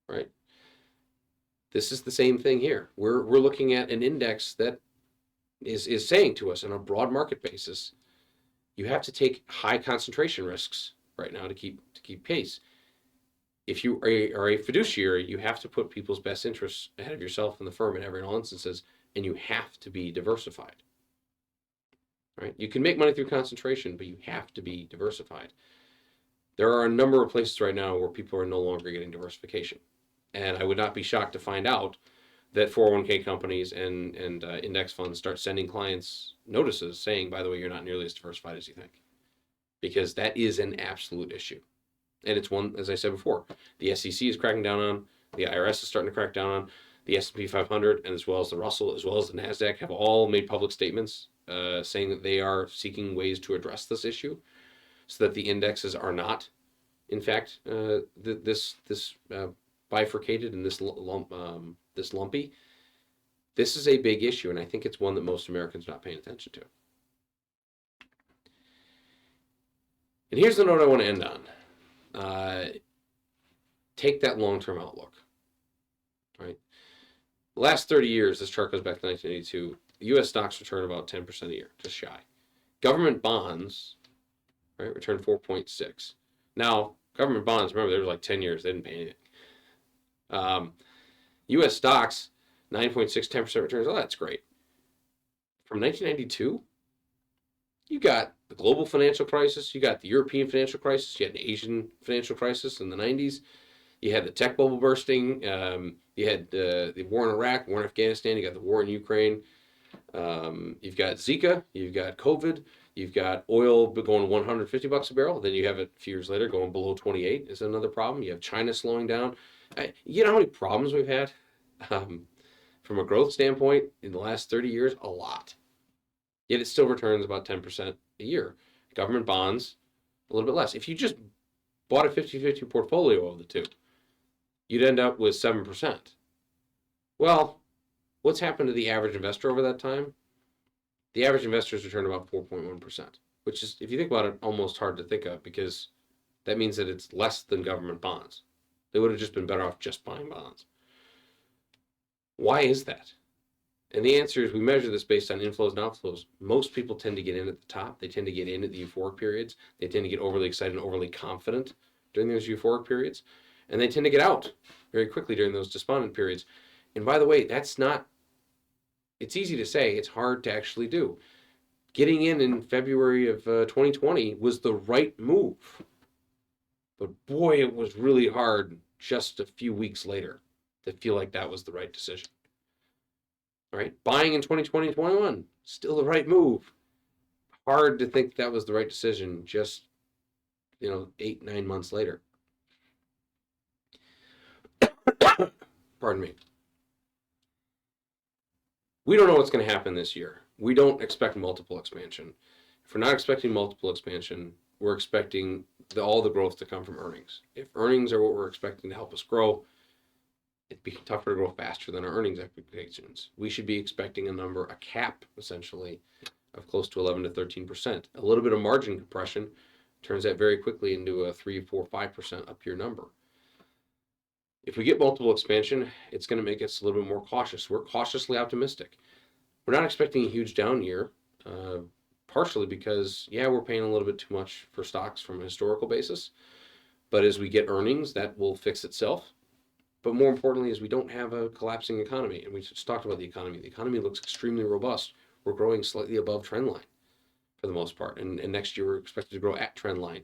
right? This is the same thing here. We're looking at an index that is saying to us on a broad market basis, you have to take high concentration risks right now to keep pace. If you are a fiduciary, you have to put people's best interests ahead of yourself and the firm in all instances, and you have to be diversified. Right? You can make money through concentration, but you have to be diversified. There are a number of places right now where people are no longer getting diversification. And I would not be shocked to find out that 401k companies and index funds start sending clients notices saying, by the way, you're not nearly as diversified as you think. Because that is an absolute issue. And it's one, as I said before, the SEC is cracking down on, the IRS is starting to crack down on, the S&P 500, and as well as the Russell, as well as the NASDAQ, have all made public statements saying that they are seeking ways to address this issue so that the indexes are not, in fact, this bifurcated and this lumpy. This is a big issue, and I think it's one that most Americans are not paying attention to. And here's the note I want to end on. Take that long-term outlook, right? The last 30 years, this chart goes back to 1982, U.S. stocks return about 10% a year, just shy. Government bonds, right, return 4.6. Now, government bonds, remember, they were like 10 years, they didn't pay anything. U.S. stocks, 9.6, 10% returns, oh, that's great. From 1992, you got the global financial crisis, you got the European financial crisis, you had an Asian financial crisis in the 90s, you had the tech bubble bursting, you had the war in Iraq, war in Afghanistan, you got the war in Ukraine, you've got Zika, you've got COVID, you've got oil going $150 a barrel, then you have it a few years later going below 28 is another problem. You have China slowing down. You know how many problems we've had from a growth standpoint in the last 30 years? A lot. Yet it still returns about 10% a year. Government bonds, a little bit less. If you just bought a 50-50 portfolio of the two, you'd end up with 7%. Well, what's happened to the average investor over that time? The average investor's returned about 4.1%, which is, if you think about it, almost hard to think of because that means that it's less than government bonds. They would have just been better off just buying bonds. Why is that? And the answer is we measure this based on inflows and outflows. Most people tend to get in at the top. They tend to get in at the euphoric periods. They tend to get overly excited and overly confident during those euphoric periods. And they tend to get out very quickly during those despondent periods. And by the way, that's not, it's easy to say, it's hard to actually do. Getting in February of 2020 was the right move. But boy, it was really hard just a few weeks later to feel like that was the right decision. All right, buying in 2020 and 21, still the right move. Hard to think that was the right decision just, 8-9 months later. Pardon me. We don't know what's going to happen this year. We don't expect multiple expansion. If we're not expecting multiple expansion, we're expecting all the growth to come from earnings. If earnings are what we're expecting to help us grow, it'd be tougher to grow faster than our earnings expectations. We should be expecting a cap, essentially, of close to 11 to 13%. A little bit of margin compression turns that very quickly into a 3, 4, 5% up year number. If we get multiple expansion, it's going to make us a little bit more cautious. We're cautiously optimistic. We're not expecting a huge down year, partially because, yeah, we're paying a little bit too much for stocks from a historical basis. But as we get earnings, that will fix itself. But more importantly is we don't have a collapsing economy. And we just talked about the economy. The economy looks extremely robust. We're growing slightly above trend line for the most part. And next year we're expected to grow at trend line.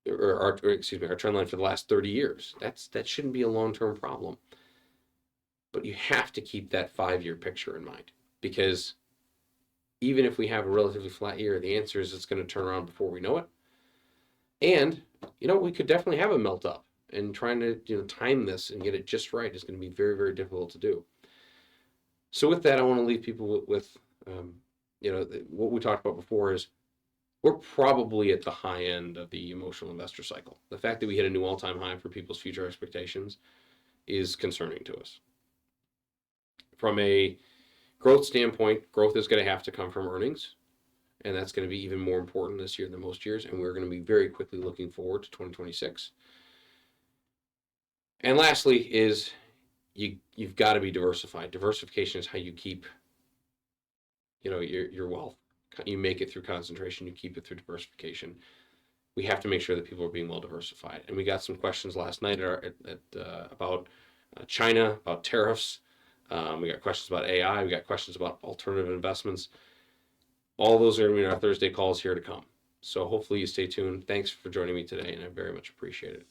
Our trend line for the last 30 years. That shouldn't be a long-term problem. But you have to keep that 5-year picture in mind, because even if we have a relatively flat year, the answer is it's going to turn around before we know it. And, we could definitely have a melt up, and trying to, time this and get it just right is going to be very, very difficult to do. So with that, I want to leave people with what we talked about before is we're probably at the high end of the emotional investor cycle. The fact that we hit a new all-time high for people's future expectations is concerning to us. From a growth standpoint, growth is going to have to come from earnings, and that's going to be even more important this year than most years, and we're going to be very quickly looking forward to 2026. And lastly is you've got to be diversified. Diversification is how you keep your wealth. You make it through concentration, you keep it through diversification. We have to make sure that people are being well diversified. And we got some questions last night about China, about tariffs. We got questions about AI. We got questions about alternative investments. All those are going to be in our Thursday calls here to come. So hopefully you stay tuned. Thanks for joining me today, and I very much appreciate it.